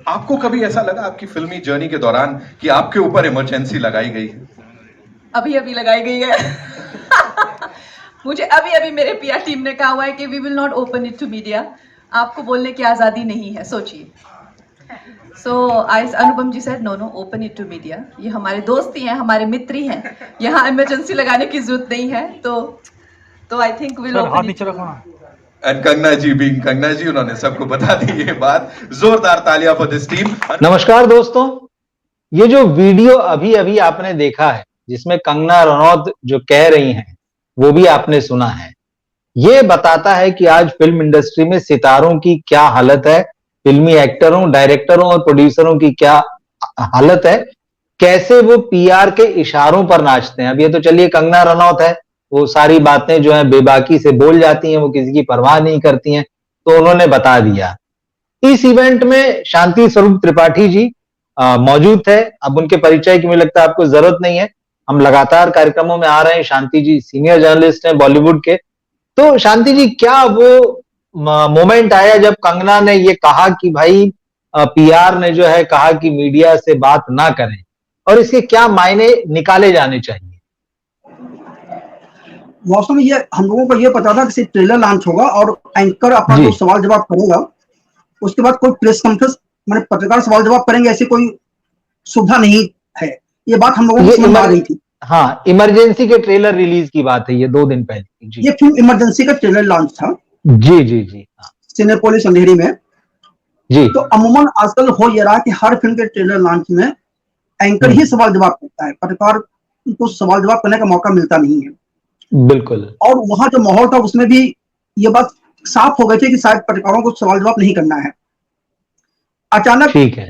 आपको कभी ऐसा लगा आपकी फिल्मी जर्नी के दौरान कि आपके ऊपर इमरजेंसी लगाई गई है? अभी अभी लगाई गई है। मुझे अभी अभी मेरे पीआर टीम ने कहा हुआ है कि we will not open it to media. आपको बोलने की आजादी नहीं है, सोचिए। So I Anupam ji said no no open it to media. ये हमारे दोस्त ही हैं, हमारे मित्र ही हैं, यहाँ इमरजेंसी लगाने की जरूरत नहीं है। तो I think will open it. And Kangana ji उन्होंने सबको बता दी ये बात। जोरदार तालियां फॉर दिस टीम। नमस्कार दोस्तों, ये जो वीडियो अभी अभी आपने देखा है जिसमें कंगना रनौत जो कह रही हैं वो भी आपने सुना है। ये बताता है कि आज फिल्म इंडस्ट्री में सितारों की क्या हालत है, फिल्मी एक्टरों, डायरेक्टरों और प्रोड्यूसरों की क्या हालत है, कैसे वो पीआर के इशारों पर नाचते हैं। अब ये तो चलिए कंगना रनौत है, वो सारी बातें जो है बेबाकी से बोल जाती हैं, वो किसी की परवाह नहीं करती हैं, तो उन्होंने बता दिया। इस इवेंट में शांति स्वरूप त्रिपाठी जी मौजूद थे। अब उनके परिचय की मुझे लगता है आपको जरूरत नहीं है, हम लगातार कार्यक्रमों में आ रहे हैं। शांति जी सीनियर जर्नलिस्ट हैं बॉलीवुड के। तो शांति जी, क्या वो मोमेंट आया जब कंगना ने ये कहा कि भाई पीआर ने जो है कहा कि मीडिया से बात ना करें, और इसके क्या मायने निकाले जाने चाहिए? वास्तव में ये हम लोगों को ये पता था कि सिर्फ ट्रेलर लॉन्च होगा और एंकर अपना जो सवाल जवाब करेगा, उसके बाद कोई प्रेस कॉन्फ्रेंस मैंने पत्रकार सवाल जवाब करेंगे ऐसी कोई सुविधा नहीं है। ये बात हम लोगों को समझ में आ रही थी। हाँ, इमरजेंसी के ट्रेलर रिलीज की बात है, ये 2 दिन पहले जी। ये फिल्म इमरजेंसी का ट्रेलर लॉन्च था जी जी जी सिनेपोलिस अंधेरी में जी। तो अमूमन आजकल हो ये रहा कि हर फिल्म के ट्रेलर लॉन्च में एंकर ही सवाल जवाब करता है, पत्रकार को सवाल जवाब करने का मौका मिलता नहीं है। बिल्कुल। और वहां जो माहौल था उसमें भी ये बात साफ हो गई थी कि शायद पत्रकारों को सवाल जवाब नहीं करना है। अचानक ठीक है,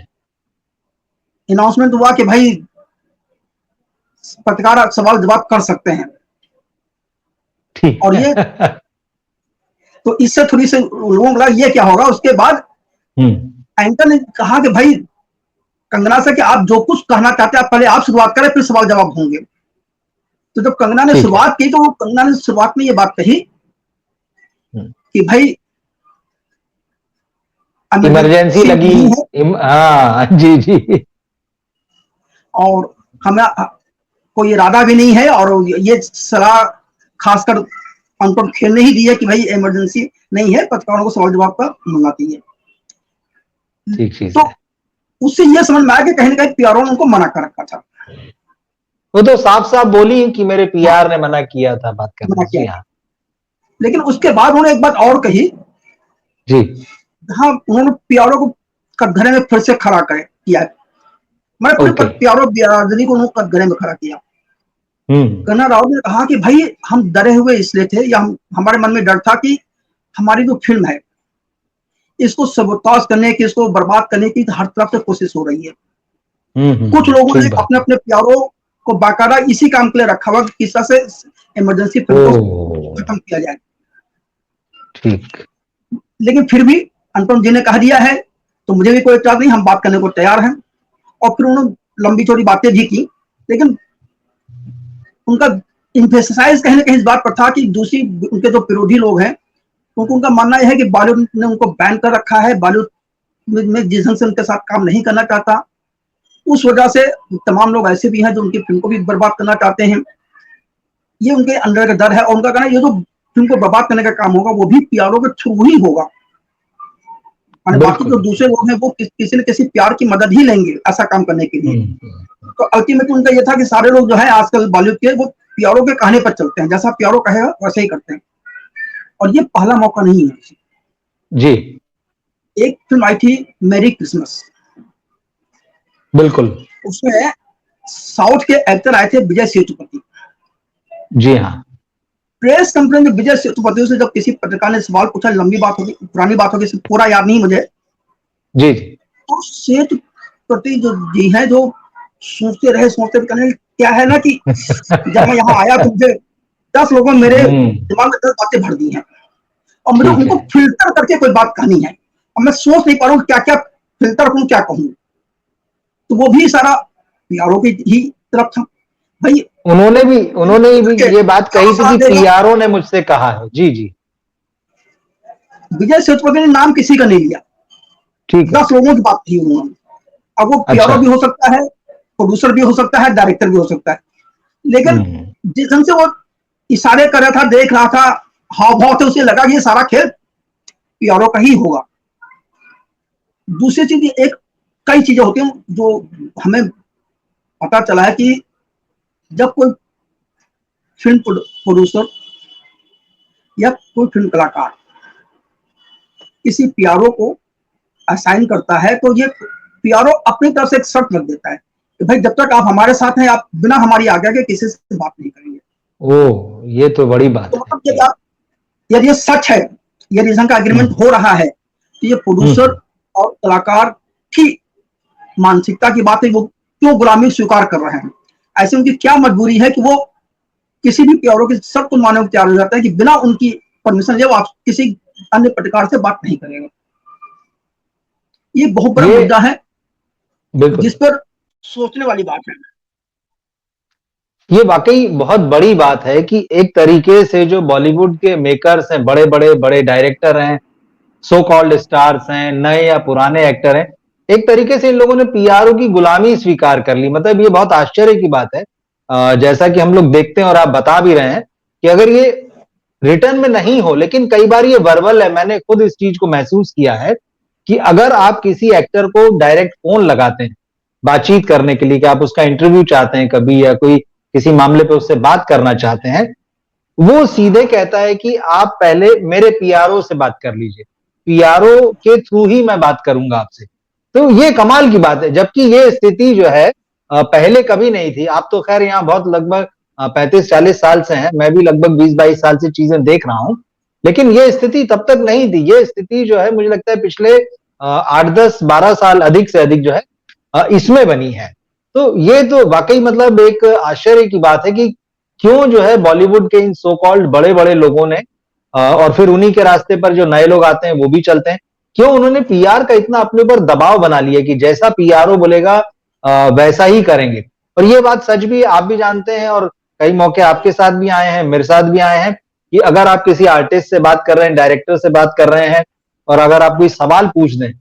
अनाउंसमेंट हुआ कि भाई पत्रकार सवाल जवाब कर सकते हैं। ठीक। और ये तो इससे थोड़ी सी लोगों को लगा ये क्या होगा। उसके बाद एंकर ने कहा कि भाई कंगना से कि आप जो कुछ कहना चाहते हैं आप पहले आप शुरुआत करें, फिर सवाल जवाब होंगे। तो जब कंगना ने शुरुआत की तो कंगना ने शुरुआत में ये बात कही कि भाई इमरजेंसी लगी। हाँ जी जी। और हमें कोई इरादा भी नहीं है और ये सलाह खासकर उनको खेलने ही दी है कि भाई इमरजेंसी नहीं है, पत्रकारों को सवाल जवाब का मंगाती है। ठीक तो उससे ये समझ में आया कि कहीं ना कहीं पीआरओ ने उनको मना कर रखा था। वो तो साफ साफ बोली कि मेरे पीआर ने मना किया था बात करने से। हाँ। लेकिन उसके बाद उन्होंने एक बात और कही जी। हाँ, उन्होंने पीआरओ को कटघरे में फिर से खड़ा किया। मैं फिर पीआरओ बिरादरी को उन्होंने कटघरे में खड़ा किया। कंगना राउत ने कहा कि भाई हम डरे हुए इसलिए थे या हमारे मन में डर था कि हमारी जो फिल्म है इसको सबोताज करने की, इसको बर्बाद करने की हर तरफ से कोशिश हो रही है। कुछ लोगों ने अपने अपने पीआरओ को बाकायदा इसी काम के लिए रखा हुआ कि किस तरह से इमरजेंसी फिल्म को खत्म किया जाए। ठीक। लेकिन फिर भी अनुपम जी ने कह दिया है तो मुझे भी कोई इतराज नहीं, हम बात करने को तैयार हैं। और फिर उन्होंने लंबी चौड़ी बातें भी की, लेकिन उनका इम्फेसाइज कहीं ना कहीं इस बात पर था कि दूसरी उनके जो विरोधी लोग हैं उनका मानना यह है कि बॉलीवुड ने उनको बैन कर रखा है, बॉलीवुड में जिस ढंग से उनके साथ काम नहीं करना चाहता, उस वजह से तमाम लोग ऐसे भी हैं जो उनकी फिल्म को भी बर्बाद करना चाहते हैं। ये उनके अंदर का डर है और उनका कहना है ये जो फिल्म को बर्बाद करने का काम होगा वो भी पीआरओ के थ्रू ही होगा। बाकी जो दूसरे लोग हैं वो किसी न किसी प्यार की मदद ही लेंगे ऐसा काम करने के लिए। तो अल्टीमेटली उनका ये था कि सारे लोग जो है आजकल बॉलीवुड के वो पीआरओ के कहने पर चलते हैं, जैसा पीआरओ कहेगा वैसे ही करते हैं। और ये पहला मौका नहीं है जी। एक फिल्म आई थी मेरी क्रिसमस, बिल्कुल, उसमें साउथ के एक्टर आए थे विजय सेतुपति। जी हाँ। प्रेस कॉन्फ्रेंस में विजय सेतुपति से जब किसी पत्रकार ने सवाल पूछा, लंबी बात होगी, पुरानी बात होगी, पूरा याद नहीं मुझे जी। तो सेतुपति जो जी है जो सोचते रहे कहने क्या है ना कि जब मैं यहाँ आया तो मुझे 10 लोगों ने मेरे दिमाग में 10 बातें भर दी हैं और मुझे उनको फिल्टर करके कोई बात कहनी है। अब मैं सोच नहीं पा रहा हूँ क्या क्या फिल्टर करूँ, क्या कहूँ। तो वो भी सारा पीआरओ की ही तरफ था। भाई उन्होंने भी ये बात कही थी कि पीआरओ ने मुझसे कहा है। जी जी। विजय सेतुपति ने नाम किसी का नहीं लिया। ठीक है। 10 लोगों की बात की उन्होंने। अब वो पीआरओ भी हो सकता है, प्रोड्यूसर भी हो सकता है, डायरेक्टर भी हो सकता है, लेकिन जिस ढंग से वो इशारे कर रहा था, देख रहा था, हाव भाव से उसे लगा कि ये सारा खेल पीआरओ का ही होगा। दूसरी चीज, एक कई चीजें होती हैं जो हमें पता चला है कि जब कोई फिल्म प्रोड्यूसर या कोई फिल्म कलाकार किसी पीआरओ को असाइन करता है, तो ये पीआरओ अपनी तरफ से एक शर्त रख देता है कि भाई जब तक आप हमारे साथ हैं, आप बिना हमारी आज्ञा के किसी से बात नहीं करेंगे। ओह, ये तो बड़ी बात तो है। मतलब यदि ये सच है, यदि इनका एग्रीमेंट हो रहा है, तो ये प्रोड्यूसर और कलाकार की मानसिकता की बात है, वो क्यों गुलामी स्वीकार कर रहे हैं? ऐसे उनकी क्या मजबूरी है कि वो किसी भी पीआरओ की शर्त को मानने को तैयार हो जाता है कि बिना उनकी परमिशन लिए वो आप किसी अन्य पत्रकार से बात नहीं करेगा। ये बहुत बड़ा मुद्दा है जिस पर सोचने वाली बात है। ये वाकई बहुत बड़ी बात है कि एक तरीके से जो बॉलीवुड के मेकर्स हैं, बड़े बड़े बड़े डायरेक्टर हैं, सो कॉल्ड स्टार्स हैं, नए या पुराने एक्टर हैं, एक तरीके से इन लोगों ने पीआरओ की गुलामी स्वीकार कर ली। मतलब ये बहुत आश्चर्य की बात है। जैसा कि हम लोग देखते हैं और आप बता भी रहे हैं कि अगर ये रिटर्न में नहीं हो, लेकिन कई बार ये वर्बल है। मैंने खुद इस चीज को महसूस किया है कि अगर आप किसी एक्टर को डायरेक्ट फोन लगाते हैं बातचीत करने के लिए, कि आप उसका इंटरव्यू चाहते हैं कभी, या कोई किसी मामले पे उससे बात करना चाहते हैं, वो सीधे कहता है कि आप पहले मेरे पीआरओ से बात कर लीजिए, पीआरओ के थ्रू ही मैं बात करूंगा आपसे। तो ये कमाल की बात है, जबकि ये स्थिति जो है पहले कभी नहीं थी। आप तो खैर यहाँ बहुत लगभग 35-40 साल से हैं, मैं भी लगभग 20-22 साल से चीजें देख रहा हूं, लेकिन ये स्थिति तब तक नहीं थी। ये स्थिति जो है मुझे लगता है पिछले 8-10-12 साल अधिक से अधिक जो है इसमें बनी है। तो ये तो वाकई मतलब एक आश्चर्य की बात है कि क्यों जो है बॉलीवुड के इन सो कॉल्ड बड़े बड़े लोगों ने और फिर उन्हीं के रास्ते पर जो नए लोग आते हैं वो भी चलते हैं, क्यों उन्होंने पीआर का इतना अपने ऊपर दबाव बना लिया कि जैसा पीआरओ बोलेगा वैसा ही करेंगे। और ये बात सच भी आप भी जानते हैं, और कई मौके आपके साथ भी आए हैं, मेरे साथ भी आए हैं, कि अगर आप किसी आर्टिस्ट से बात कर रहे हैं, डायरेक्टर से बात कर रहे हैं, और अगर आप कोई सवाल पूछ दें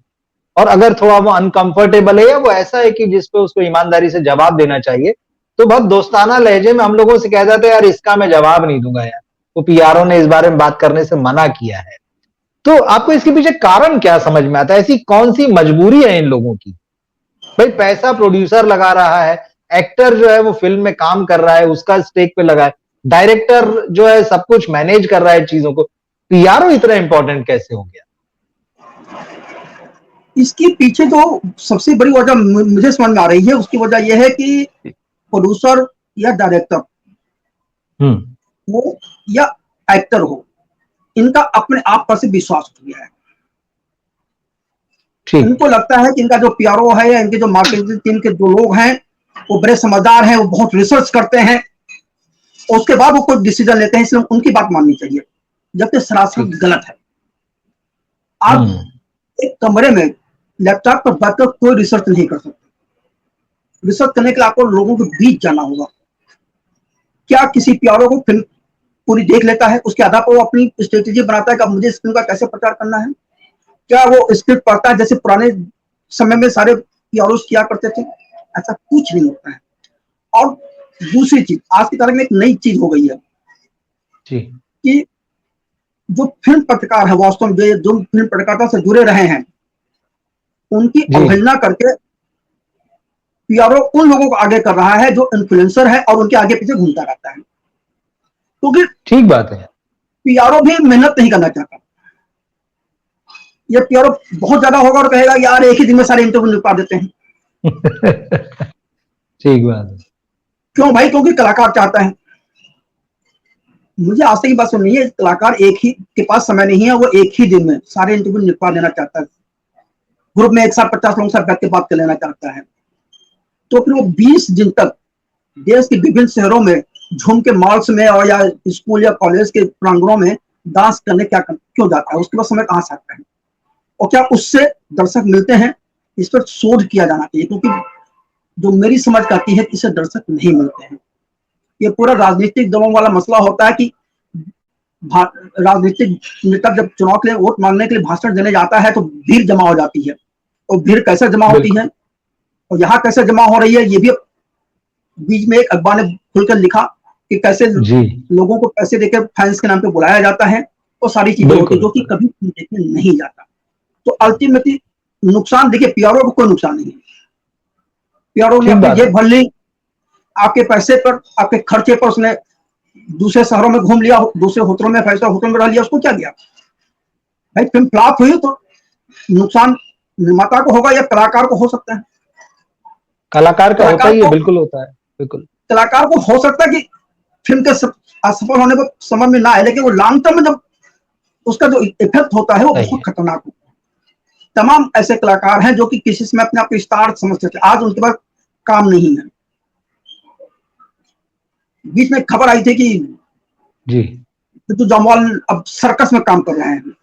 और अगर थोड़ा वो अनकंफर्टेबल है या वो ऐसा है कि जिसपे उसको ईमानदारी से जवाब देना चाहिए, तो बहुत दोस्ताना लहजे में हम लोगों से कह जाते हैं यार इसका मैं जवाब नहीं दूंगा, यार वो पीआरओ ने इस बारे में बात करने से मना किया है। तो आपको इसके पीछे कारण क्या समझ में आता है? ऐसी कौन सी मजबूरी है इन लोगों की? भाई पैसा प्रोड्यूसर लगा रहा है, एक्टर जो है वो फिल्म में काम कर रहा है, उसका स्टेक पे लगा है, डायरेक्टर जो है सब कुछ मैनेज कर रहा है चीजों को, पीआरओ इतना इंपॉर्टेंट कैसे हो गया? इसके पीछे जो सबसे बड़ी वजह मुझे समझ में आ रही है, उसकी वजह यह है कि प्रोड्यूसर या डायरेक्टर हो या एक्टर हो, इनका अपने आप पर से विश्वास उठ गया है। इनको लगता है कि इनका जो पीआरओ है या इनके जो मार्केटिंग टीम के जो लोग हैं वो बड़े समझदार हैं, वो बहुत रिसर्च करते हैं और उसके बाद वो कोई डिसीजन लेते हैं, इसलिए उनकी बात माननी चाहिए, जबकि सरासर गलत है। आप एक कमरे में लैपटॉप पर बैठकर कोई रिसर्च नहीं कर सकते। रिसर्च करने के लिए आपको लोगों के बीच जाना होगा। क्या किसी पीआरओ को फिल्म पूरी देख लेता है, उसके आधार पर वो अपनी स्ट्रेटेजी बनाता है कि अब मुझे इस फिल्म का कैसे प्रचार करना है? क्या वो स्क्रिप्ट पढ़ता है जैसे पुराने समय में सारे पीआरओ किया करते थे? ऐसा कुछ नहीं होता है। और दूसरी चीज, आज की तारीख में एक नई चीज हो गई है कि जो फिल्म पत्रकार है, वास्तव में जो फिल्म पत्रकारिता से जुड़े रहे हैं, उनकी अवहेलना करके पीआरओ उन लोगों को आगे कर रहा है जो इन्फ्लुएंसर है और उनके आगे पीछे घूमता रहता है। क्योंकि ठीक बात है, पीआरओ भी मेहनत नहीं करना चाहता। ये पीआरओ बहुत ज्यादा होगा और कहेगा यार एक ही दिन में सारे इंटरव्यू निपटा देते हैं। ठीक बात है। क्यों भाई? क्योंकि कलाकार चाहता है। मुझे आज तक की बात सुननी है, कलाकार एक ही के पास समय नहीं है, वो एक ही दिन में सारे इंटरव्यू निपटा देना चाहता है। ग्रुप में एक साथ 50 लोगों से बैठ के बात कर लेना चाहता है। तो फिर वो 20 दिन तक देश के विभिन्न शहरों में झूम के मॉल्स में और या स्कूल या कॉलेज के प्रांगणों में डांस करने क्यों जाता है? उसके बाद समय कहाँ से आता है? और क्या उससे दर्शक मिलते हैं? इस पर शोध किया जाना चाहिए, क्योंकि जो मेरी समझ कहती है इससे दर्शक नहीं मिलते हैं। ये पूरा राजनीतिक दलों वाला मसला होता है कि राजनीतिक नेता जब चुनाव के लिए वोट मांगने के लिए भाषण देने जाता है तो भीड़ जमा हो जाती है, और भीड़ कैसे जमा होती है और यहाँ कैसे जमा हो रही है, ये भी बीच में एक अखबार ने खुलकर लिखा कि कैसे जी लोगों को पैसे देकर फैंस के नाम पे बुलाया जाता है, वो सारी चीजें होती है जो कि कभी देखने नहीं जाता। तो अल्टीमेटली नुकसान देखिए, पीआरओ को कोई नुकसान नहीं है, पीआरओ ने अपनी जेब भर ली, आपके पैसे पर, आपके खर्चे पर उसने दूसरे शहरों में घूम लिया, दूसरे होटलों में, 5 स्टार होटल में रह लिया, उसको क्या दिया भाई? फिल्म फ्लॉप हुई तो नुकसान निर्माता को होगा या कलाकार को हो सकता है, कलाकार का होता ही है, बिल्कुल होता है, बिल्कुल। कलाकार को हो सकता है कि फिल्म के असफल होने पर समझ में ना आए, लेकिन वो लॉन्ग टर्म में जब उसका जो इफेक्ट होता है वो बहुत खतरनाक होता है। तमाम ऐसे कलाकार हैं जो कि किसी समय अपने आप को स्टार समझते थे, आज उनके पास काम नहीं है। बीच में खबर आई थी कि जी बिट्टू जामवाल अब सर्कस में काम कर रहे हैं,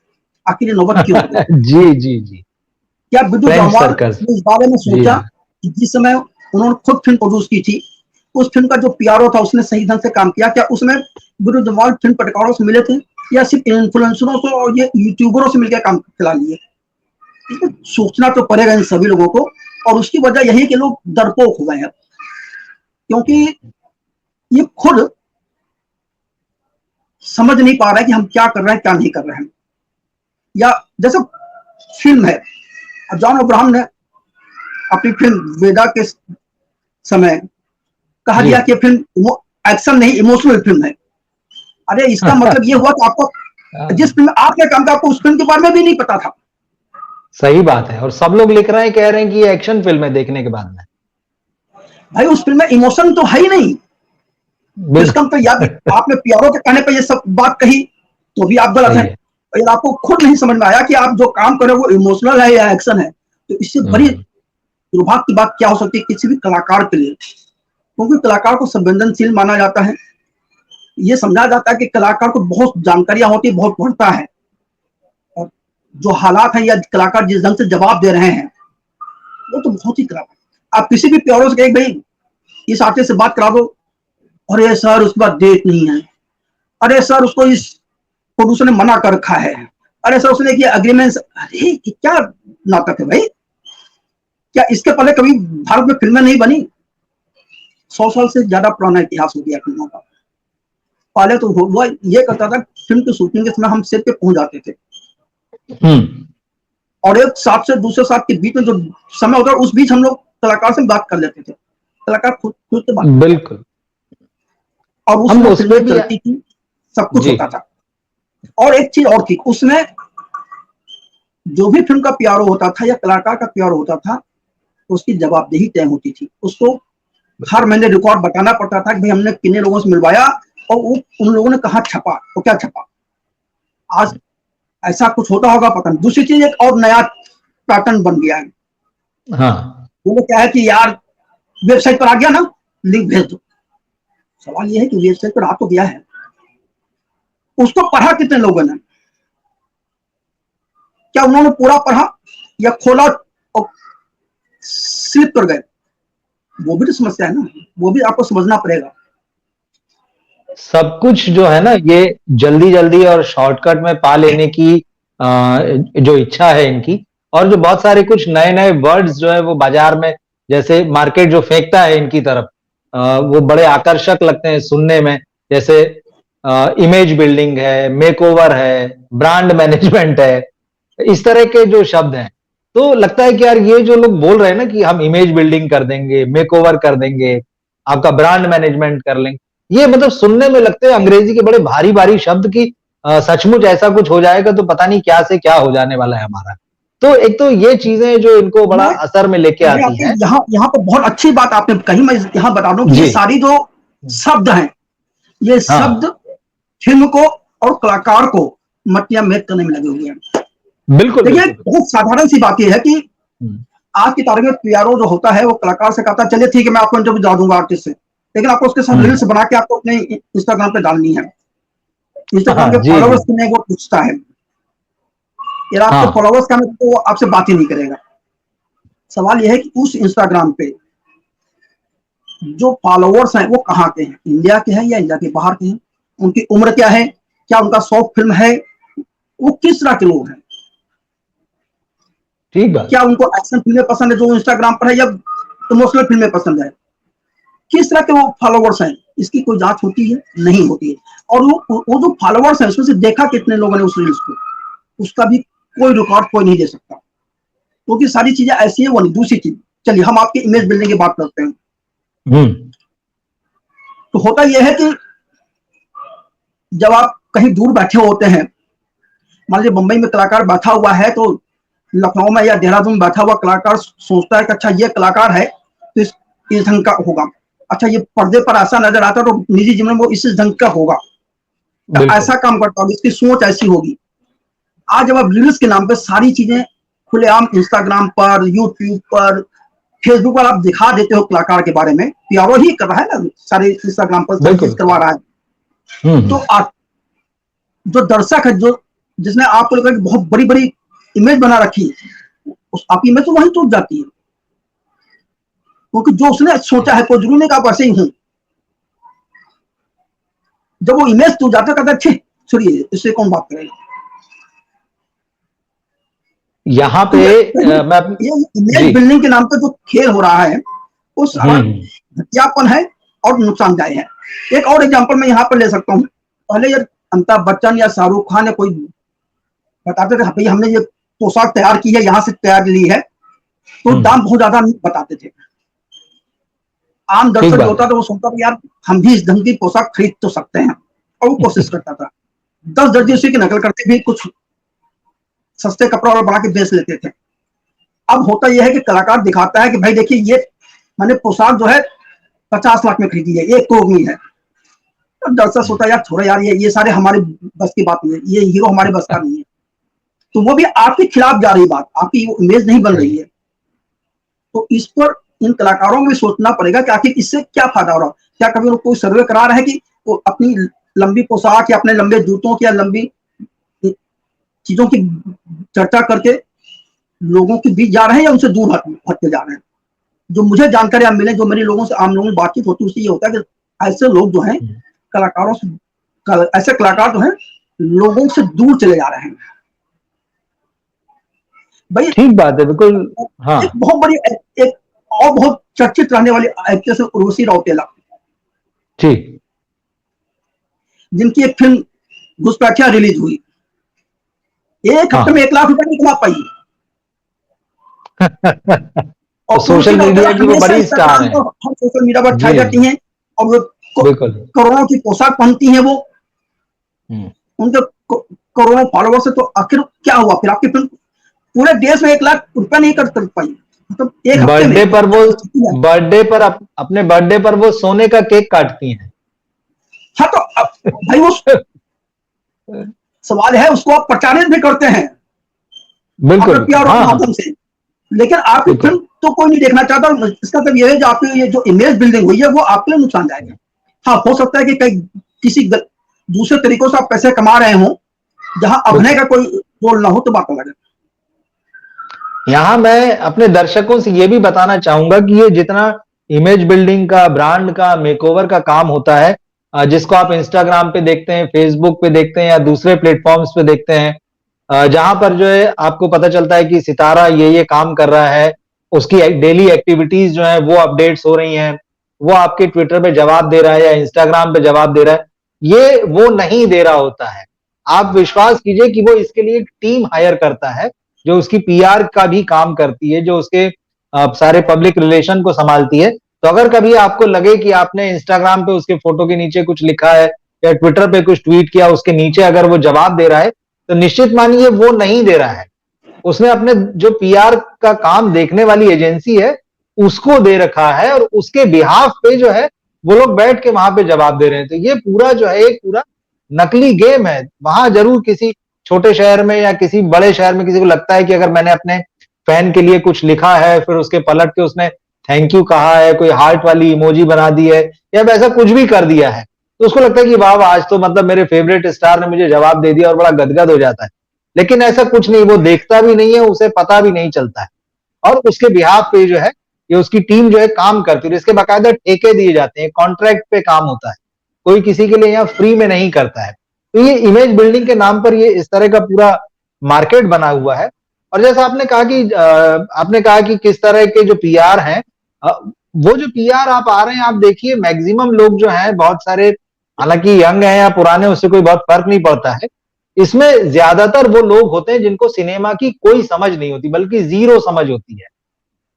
आखिर नौबत क्यों? जी जी जी। क्या बिट्टू जामवाल ने इस बारे में सोचा कि जिस समय उन्होंने खुद फिल्म प्रोड्यूस की थी, उस फिल्म का जो पीआरओ था उसने सही ढंग से काम किया? क्या उसमें बिट्टू जामवाल फिल्म पटकारों से मिले थे या सिर्फ इन्फ्लुएंसरों से और ये यूट्यूबरों से मिलकर काम चला लिए? सोचना तो पड़ेगा इन सभी लोगों को, और उसकी वजह यही कि लोग डरपोक हो गए हैं, क्योंकि ये खुद समझ नहीं पा रहे हैं कि हम क्या कर रहे हैं क्या नहीं कर रहे हैं। या जैसे फिल्म है, जॉन अब्राहम ने अपनी फिल्म वेदा के समय कहा दिया कि फिल्म एक्शन नहीं इमोशनल फिल्म है। अरे इसका मतलब ये हुआ कि आपको जिस फिल्म आपने काम किया आपको उस फिल्म के बारे में भी नहीं पता था। सही बात है, और सब लोग लिख रहे हैं, कह रहे हैं कि ये एक्शन फिल्म है देखने के बाद में। भाई उस फिल्म में इमोशन तो है ही नहीं। इसका तो याद आपने पीआरओ के कहने पर ये सब बात कही तो भी आप गलत है, और आपको खुद नहीं समझ में आया कि आप जो काम कर रहे हो वो इमोशनल है या एक्शन है, तो इससे बड़ी दुर्भाग्य की बात क्या हो सकती है किसी भी कलाकार के लिए, क्योंकि कलाकार को संवेदनशील माना जाता है। ये समझा जाता है कि कलाकार को बहुत जानकारियां होती है, बहुत पढ़ता है, और जो हालात हैं या कलाकार जिस ढंग से जवाब दे रहे हैं वो तो बहुत ही खराब है। आप किसी भी पीआरओ से कहें भाई इस आर्टिस्ट से बात करा दो, अरे सर उसके बाद डेट नहीं है, अरे सर उसको इस प्रोड्यूसर ने मना कर रखा है, अरे सर उसने किया एग्रीमेंट। अरे क्या नाटक है भाई? क्या इसके पहले कभी भारत में फिल्में नहीं बनी? 100 साल से ज्यादा पुराना इतिहास हो गया फिल्मों का। पहले तो वो ये करता था, फिल्म की शूटिंग के समय हम सेट पे पहुंच जाते थे, और एक साथ से दूसरे साथ के बीच में जो समय होता है उस बीच हम लोग कलाकार से बात कर लेते थे, कलाकार खुद से बात, बिल्कुल, और उसमें फिल्में चलती थी, सब कुछ होता था। और एक चीज और थी, उसमें जो भी फिल्म का पीआरओ होता था या कलाकार का पीआरओ होता था, उसकी जवाबदेही तय होती थी। उसको हर महीने रिकॉर्ड बताना पड़ता था कि भाई हमने कितने लोगों से मिलवाया और वो उन लोगों ने कहा छपा तो क्या छपा। आज ऐसा कुछ होता होगा पता नहीं। दूसरी चीज एक और नया पैटर्न बन गया है, हाँ, वो क्या है कि यार वेबसाइट पर आ गया ना, लिंक भेज दो। सवाल ये है कि वेबसाइट पर आ तो गया है, उसको पढ़ा कितने लोगों ने? क्या उन्होंने पूरा पढ़ा या खोला और स्लिप कर गए? वो भी तो समस्या है ना, वो भी आपको समझना पड़ेगा। सब कुछ जो है ना, ये जल्दी जल्दी और शॉर्टकट में पा लेने की जो इच्छा है इनकी, और जो बहुत सारे कुछ नए नए वर्ड्स जो है वो बाजार में, जैसे मार्केट जो फेंकता है इनकी तरफ, वो बड़े आकर्षक लगते हैं सुनने में। जैसे इमेज बिल्डिंग है, मेकओवर है, ब्रांड मैनेजमेंट है, इस तरह के जो शब्द हैं, तो लगता है कि यार ये जो लोग बोल रहे हैं ना कि हम इमेज बिल्डिंग कर देंगे, मेकओवर कर देंगे, आपका ब्रांड मैनेजमेंट कर लेंगे, ये मतलब सुनने में लगते हैं अंग्रेजी के बड़े भारी भारी शब्द की सचमुच ऐसा कुछ हो जाएगा तो पता नहीं क्या से क्या हो जाने वाला है हमारा। तो एक तो ये चीजें जो इनको बड़ा असर में लेके आती हैं। यहाँ पर बहुत अच्छी बात आपने कही, मैं यहाँ बता दूं कि ये सारी जो शब्द हैं, ये शब्द फिल्म को और कलाकार को मटिया मेट करने में लगे हुए हैं। बिल्कुल, देखिए बहुत साधारण सी बात यह है कि आज की तारीख में पीआरओ जो होता है वो कलाकार से कहता है चलिए ठीक है मैं आपको इंटरव्यू दिला दूंगा आर्टिस्ट से, लेकिन आपको उसके साथ रील्स बना के आपको अपने इंस्टाग्राम पे डालनी है। इंस्टाग्राम के फॉलोअर्स कितने वो पूछता है, यार आपके फॉलोअर्स का तो वो आपसे बात ही नहीं करेगा। सवाल यह है कि उस इंस्टाग्राम पे जो फॉलोअर्स हैं वो कहाँ के हैं, इंडिया के हैं या इंडिया के बाहर के हैं, उनकी उम्र क्या है, क्या उनका शौक फिल्म है, वो किस तरह के लोग हैं। ठीक बात। क्या उनको एक्शन फिल्में पसंद है जो इंस्टाग्राम पर है, या इमोशनल फिल्में पसंद है, किस तरह के वो फॉलोवर्स हैं, इसकी कोई जांच होती है? नहीं होती है। और वो जो फॉलोवर्स हैं उसमें से देखा कितने लोगों ने उस रील्स को, उसका भी कोई रिकॉर्ड कोई नहीं दे सकता, क्योंकि सारी चीजें ऐसी है। वो नहीं। दूसरी चीज, चलिए हम आपकी इमेज बिल्डिंग की बात करते हैं। तो होता यह है कि जब आप कहीं दूर बैठे होते हैं, मान लीजिए मुंबई में कलाकार बैठा हुआ है, तो लखनऊ में या देहरादून में बैठा हुआ कलाकार सोचता है कि अच्छा ये कलाकार है तो इस ढंग का होगा, अच्छा ये पर्दे पर ऐसा नजर आता है तो निजी जीवन में वो इस ढंग का होगा, तो ऐसा काम करता होगा, इसकी सोच ऐसी होगी। आज जब आप रील्स के नाम पे सारी चीजें खुलेआम इंस्टाग्राम पर, यूट्यूब पर, फेसबुक पर आप दिखा देते हो कलाकार के बारे में, प्यारो ही कर रहा है ना, सारे इंस्टाग्राम पर सब चीज करवा रहा है, तो आप जो दर्शक है, जो जिसने आपको लगा कि बहुत बड़ी बड़ी इमेज बना रखी है, आपकी इमेज तो वहीं टूट जाती है, क्योंकि जो उसने सोचा है कोई जरूरी नहीं कि आप ऐसे ही हूं। जब वो इमेज टूट जाता है, कहता है छे छोड़िए, इससे कौन बात करेगा। यहाँ पे मैं ये इमेज बिल्डिंग के नाम पे जो खेल हो रहा है वो सारा घटियापन है और नुकसानदायक है। एक और एग्जांपल मैं यहाँ पर ले सकता हूँ। पहले ये अमिताभ बच्चन या शाहरुख खान या कोई बताते थे भाई हमने ये पोशाक तैयार की है, यहाँ से तैयार ली है, तो दाम बहुत ज्यादा बताते थे। आम दर्शक जो होता था वो सोचता था यार हम भी इस ढंग की पोशाक खरीद तो सकते हैं, और वो कोशिश करता था। 10 दर्जी उसी की नकल करते भी कुछ सस्ते कपड़ा और बना के बेच लेते थे। अब होता यह है कि कलाकार दिखाता है कि भाई देखिए ये मैंने पोशाक जो है 50 लाख में खरीदी है, 1 करोड़ में है। तो दर्शक सोचता है यार छोड़ो यार, ये सारे हमारे बस की बात नहीं है, ये हीरो हमारे बस का नहीं है। तो वो भी आपके खिलाफ जा रही बात, आपकी इमेज नहीं बन रही है। तो इस पर इन कलाकारों में सोचना पड़ेगा कि आखिर इससे क्या फायदा हो रहा है। क्या कभी कोई सर्वे करा रहा है कि वो अपनी लंबी पोशाक या अपने लंबे जूतों या लंबी चीजों की चर्चा करके लोगों के बीच जा रहे हैं, या उनसे दूर हटते जा रहे हैं। जो मुझे जानकारियां मिले, जो मेरी लोगों से आम लोगों से बातचीत होती है, उससे ये होता है कि ऐसे लोग जो हैं कलाकारों से, ऐसे कलाकार जो हैं लोगों से दूर चले जा रहे हैं। भाई ठीक बात है, बिल्कुल। हाँ, एक बहुत बड़ी एक और बहुत चर्चित रहने वाली एक्ट्रेस है उर्वशी रौतेला, ठीक, जिनकी एक फिल्म घुसपैठिया रिलीज हुई। एक हफ्ते में 1 लाख रुपए नहीं कमा पाई। और सोशल मीडिया की वो बड़ी स्टार है, हम सोशल मीडिया पर छाई जाती हैं, और वो करोड़ों की पोशाक पहनती हैं, वो उनके करोड़ों फॉलोवर्स है। तो आखिर क्या हुआ फिर? आपकी फिल्म पूरे देश में 1 लाख रुपए नहीं कर पाई, मतलब एक बर्थडे पर वो अपने बर्थडे पर वो सोने का केक काटती हैं। हाँ, तो भाई वो सवाल है, उसको आप प्रचारित भी करते हैं बिल्कुल, माध्यम से, लेकिन आपकी फिल्म तो कोई नहीं देखना चाहता। इसका मतलब यह है जो आपकी ये जो इमेज बिल्डिंग हुई है वो आपके लिए नुकसानदायक है। हाँ, हो सकता है कि कई किसी दूसरे तरीकों से आप पैसे कमा रहे हो जहां अभिनय का कोई रोल ना हो, तो बात अलग है। यहाँ मैं अपने दर्शकों से ये भी बताना चाहूंगा कि ये जितना इमेज बिल्डिंग का, ब्रांड का, मेकओवर का काम होता है, जिसको आप इंस्टाग्राम पे देखते हैं, फेसबुक पे देखते हैं या दूसरे प्लेटफॉर्म्स पे देखते हैं, जहां पर जो है आपको पता चलता है कि सितारा ये काम कर रहा है, उसकी डेली एक्टिविटीज जो है वो अपडेट्स हो रही हैं, वो आपके ट्विटर पे जवाब दे रहा है या इंस्टाग्राम पे जवाब दे रहा है, ये वो नहीं दे रहा होता है। आप विश्वास कीजिए कि वो इसके लिए एक टीम हायर करता है जो उसकी पीआर का भी काम करती है, जो उसके सारे पब्लिक रिलेशन को संभालती है। तो अगर कभी आपको लगे कि आपने इंस्टाग्राम पे उसके फोटो के नीचे कुछ लिखा है या ट्विटर पे कुछ ट्वीट किया, उसके नीचे अगर वो जवाब दे रहा है, तो निश्चित मानिए वो नहीं दे रहा है, उसने अपने जो पीआर का काम देखने वाली एजेंसी है उसको दे रखा है, और उसके बिहाफ पे जो है वो लोग बैठ के वहां पे जवाब दे रहे हैं। तो ये पूरा जो है एक पूरा नकली गेम है। वहां जरूर किसी छोटे शहर में या किसी बड़े शहर में किसी को लगता है कि अगर मैंने अपने फैन के लिए कुछ लिखा है, फिर उसके पलट के उसने थैंक यू कहा है, कोई हार्ट वाली इमोजी बना दी है या वैसा कुछ भी कर दिया है, तो उसको लगता है कि वाह आज तो मतलब मेरे फेवरेट स्टार ने मुझे जवाब दे दिया, और बड़ा गदगद हो जाता है। लेकिन ऐसा कुछ नहीं, वो देखता भी नहीं है, उसे पता भी नहीं चलता है, और उसके बिहाफ पे जो है ये उसकी टीम जो है काम करती है। इसके बाकायदा ठेके दिए जाते हैं, कॉन्ट्रैक्ट पे काम होता है, कोई किसी के लिए यहाँ फ्री में नहीं करता है। तो ये इमेज बिल्डिंग के नाम पर ये इस तरह का पूरा मार्केट बना हुआ है, और जैसा आपने कहा कि किस तरह के जो पीआर हैं, वो जो पीआर आप आ रहे हैं, आप देखिए मैक्सिमम लोग जो हैं, बहुत सारे, हालांकि यंग हैं या पुराने, उससे कोई बहुत फर्क नहीं पड़ता है। इसमें ज्यादातर वो लोग होते हैं जिनको सिनेमा की कोई समझ नहीं होती, बल्कि जीरो समझ होती है।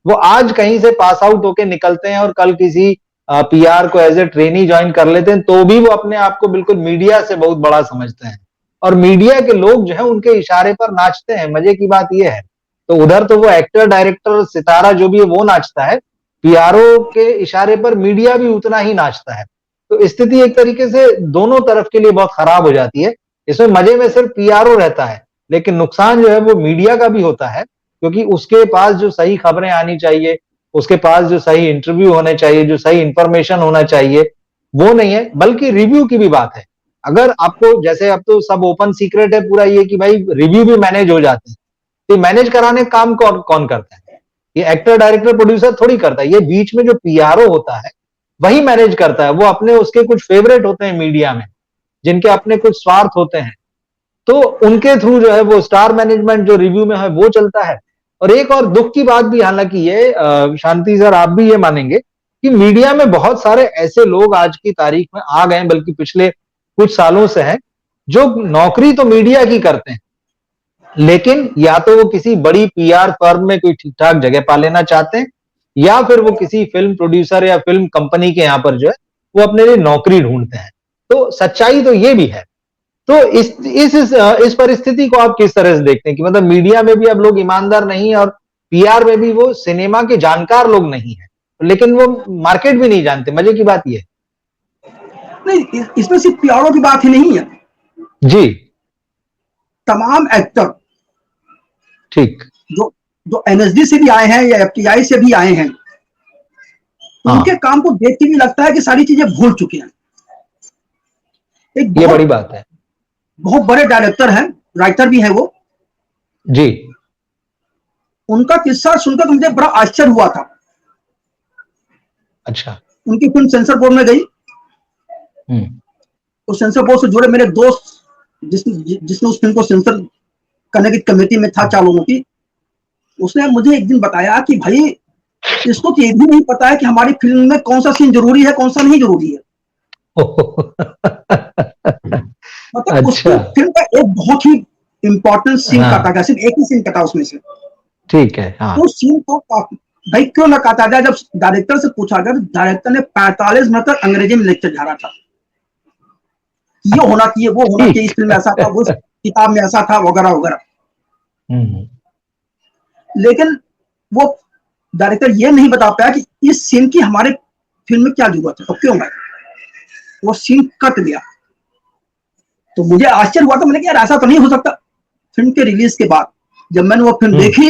वो आज कहीं से पास आउट होके निकलते हैं और कल किसी पीआर को एज ए ट्रेनी ज्वाइन कर लेते हैं, तो भी वो अपने आप को बिल्कुल मीडिया से बहुत बड़ा समझते हैं, और मीडिया के लोग जो है उनके इशारे पर नाचते हैं। मजे की बात यह है, तो उधर तो वो एक्टर, डायरेक्टर, सितारा जो भी है वो नाचता है, पीआरओ के इशारे पर मीडिया भी उतना ही नाचता है। तो स्थिति एक तरीके से दोनों तरफ के लिए बहुत खराब हो जाती है। इसमें मजे में सिर्फ पीआरओ रहता है, लेकिन नुकसान जो है वो मीडिया का भी होता है, क्योंकि उसके पास जो सही खबरें आनी चाहिए, उसके पास जो सही इंटरव्यू होने चाहिए, जो सही इंफॉर्मेशन होना चाहिए, वो नहीं है। बल्कि रिव्यू की भी बात है, अगर आपको, जैसे अब तो सब ओपन सीक्रेट है पूरा ये कि भाई रिव्यू भी मैनेज हो जाते हैं, तो मैनेज कराने का काम कौन करता है? ये एक्टर, डायरेक्टर, प्रोड्यूसर थोड़ी करता है। ये बीच में जो पीआरओ होता है वही मैनेज करता है। वो अपने, उसके कुछ फेवरेट होते हैं मीडिया में, जिनके अपने कुछ स्वार्थ होते हैं, तो उनके थ्रू जो है वो स्टार मैनेजमेंट जो रिव्यू में है वो चलता है। और एक और दुख की बात भी, हालांकि ये शांति सर आप भी ये मानेंगे कि मीडिया में बहुत सारे ऐसे लोग आज की तारीख में आ गए, बल्कि पिछले कुछ सालों से हैं, जो नौकरी तो मीडिया की करते हैं, लेकिन या तो वो किसी बड़ी पीआर फर्म में कोई ठीक ठाक जगह पा लेना चाहते हैं, या फिर वो किसी फिल्म प्रोड्यूसर या फिल्म कंपनी के यहां पर जो है वो अपने लिए नौकरी ढूंढते हैं। तो सच्चाई तो ये भी है। तो इस परिस्थिति को आप किस तरह से देखते हैं कि मतलब मीडिया में भी अब लोग ईमानदार नहीं है, और पीआर में भी वो सिनेमा के जानकार लोग नहीं है, लेकिन वो मार्केट भी नहीं जानते। मजे की बात ये नहीं, इसमें सिर्फ पीआरओ की बात ही नहीं है जी। तमाम एक्टर ठीक। जो एनएसडी से भी आए हैं या एफटीआई से भी आए हैं, उनके काम को देख के भी लगता है कि सारी चीजें भूल चुके हैं। ये बड़ी बात है। बहुत बड़े डायरेक्टर हैं, राइटर भी हैं वो जी। उनका किस्सा सुनकर तो मुझे बड़ा आश्चर्य हुआ था। अच्छा। उनकी फिल्म सेंसर बोर्ड में गई, तो सेंसर बोर्ड से जुड़े मेरे दोस्त जिसने उस फिल्म को सेंसर करने की कमेटी में था 4 लोगों की, उसने मुझे एक दिन बताया कि भाई इसको तो ये भी नहीं पता है कि हमारी फिल्म में कौन सा सीन जरूरी है, कौन सा नहीं जरूरी है। मतलब उस फिल्म का एक बहुत ही इंपॉर्टेंट सीन काटा गया, सिर्फ एक ही सीन कटा उसमें से। ठीक है। तो सीन को भाई क्यों ना काटा जाए? जब डायरेक्टर से पूछा गया, डायरेक्टर ने 45 मिनट तक अंग्रेजी में लेक्चर झाड़ा था, ये होना चाहिए, वो होना चाहिए, इस फिल्म में ऐसा था, वो किताब में ऐसा था, वगैरह वगैरह। लेकिन वो डायरेक्टर ये नहीं बता पाया कि इस सीन की हमारे फिल्म में क्या जरूरत है, तो क्यों भाई वो सीन कट गया। तो मुझे आश्चर्य हुआ था, मैंने कहा यार ऐसा तो नहीं हो सकता। फिल्म के रिलीज के बाद जब मैंने वो फिल्म देखी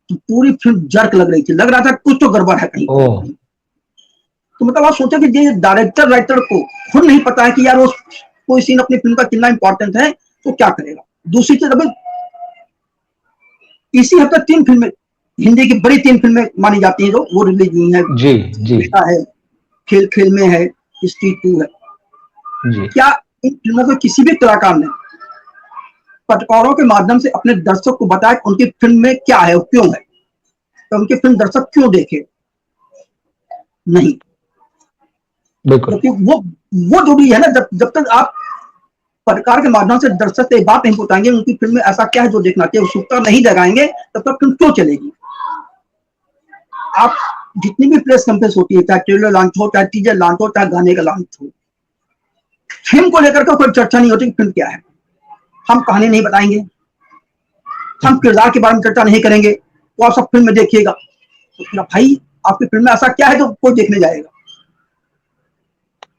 तो पूरी फिल्म जर्क लग रही थी, लग रहा था कुछ तो गड़बड़ है कहीं। तो मतलब आप सोचा कि ये डायरेक्टर राइटर को खुद नहीं पता है कि यार वो कोई सीन अपनी फिल्म का कितना इंपॉर्टेंट है, तो क्या करेगा। दूसरी चीज, अभी इसी हफ्ते 3 फिल्में, हिंदी की बड़ी 3 फिल्में मानी जाती हैं जो वो रिलीज हुई है। जी जी है, खेल खेल में है, स्ट्रीट 2 है जी। क्या इन फिल्मों को किसी भी कलाकार ने पटकौरों के माध्यम से अपने दर्शक को बताया कि उनकी फिल्म में क्या है, क्यों है, तो उनकी फिल्म दर्शक क्यों देखे? नहीं, क्योंकि वो जो भी है ना, जब तक आप पटकार के माध्यम से दर्शक से बात नहीं बताएंगे उनकी फिल्म में ऐसा क्या है जो देखना चाहिए, उत्सुकता नहीं जगाएंगे, तब तक फिल्म क्यों चलेगी। आप जितनी भी प्रेस कॉन्फ्रेंस होती है, चाहे ट्रेलर लॉन्च हो, चाहे टीजर लॉन्च हो, चाहे गाने का लॉन्च हो, फिल्म को लेकर के कोई चर्चा नहीं होती कि फिल्म क्या है। हम कहानी नहीं बताएंगे, हम किरदार के बारे में चर्चा नहीं करेंगे, वो आप सब फिल्म में देखिएगा। तो भाई आपकी फिल्म में ऐसा क्या है जो कोई देखने जाएगा?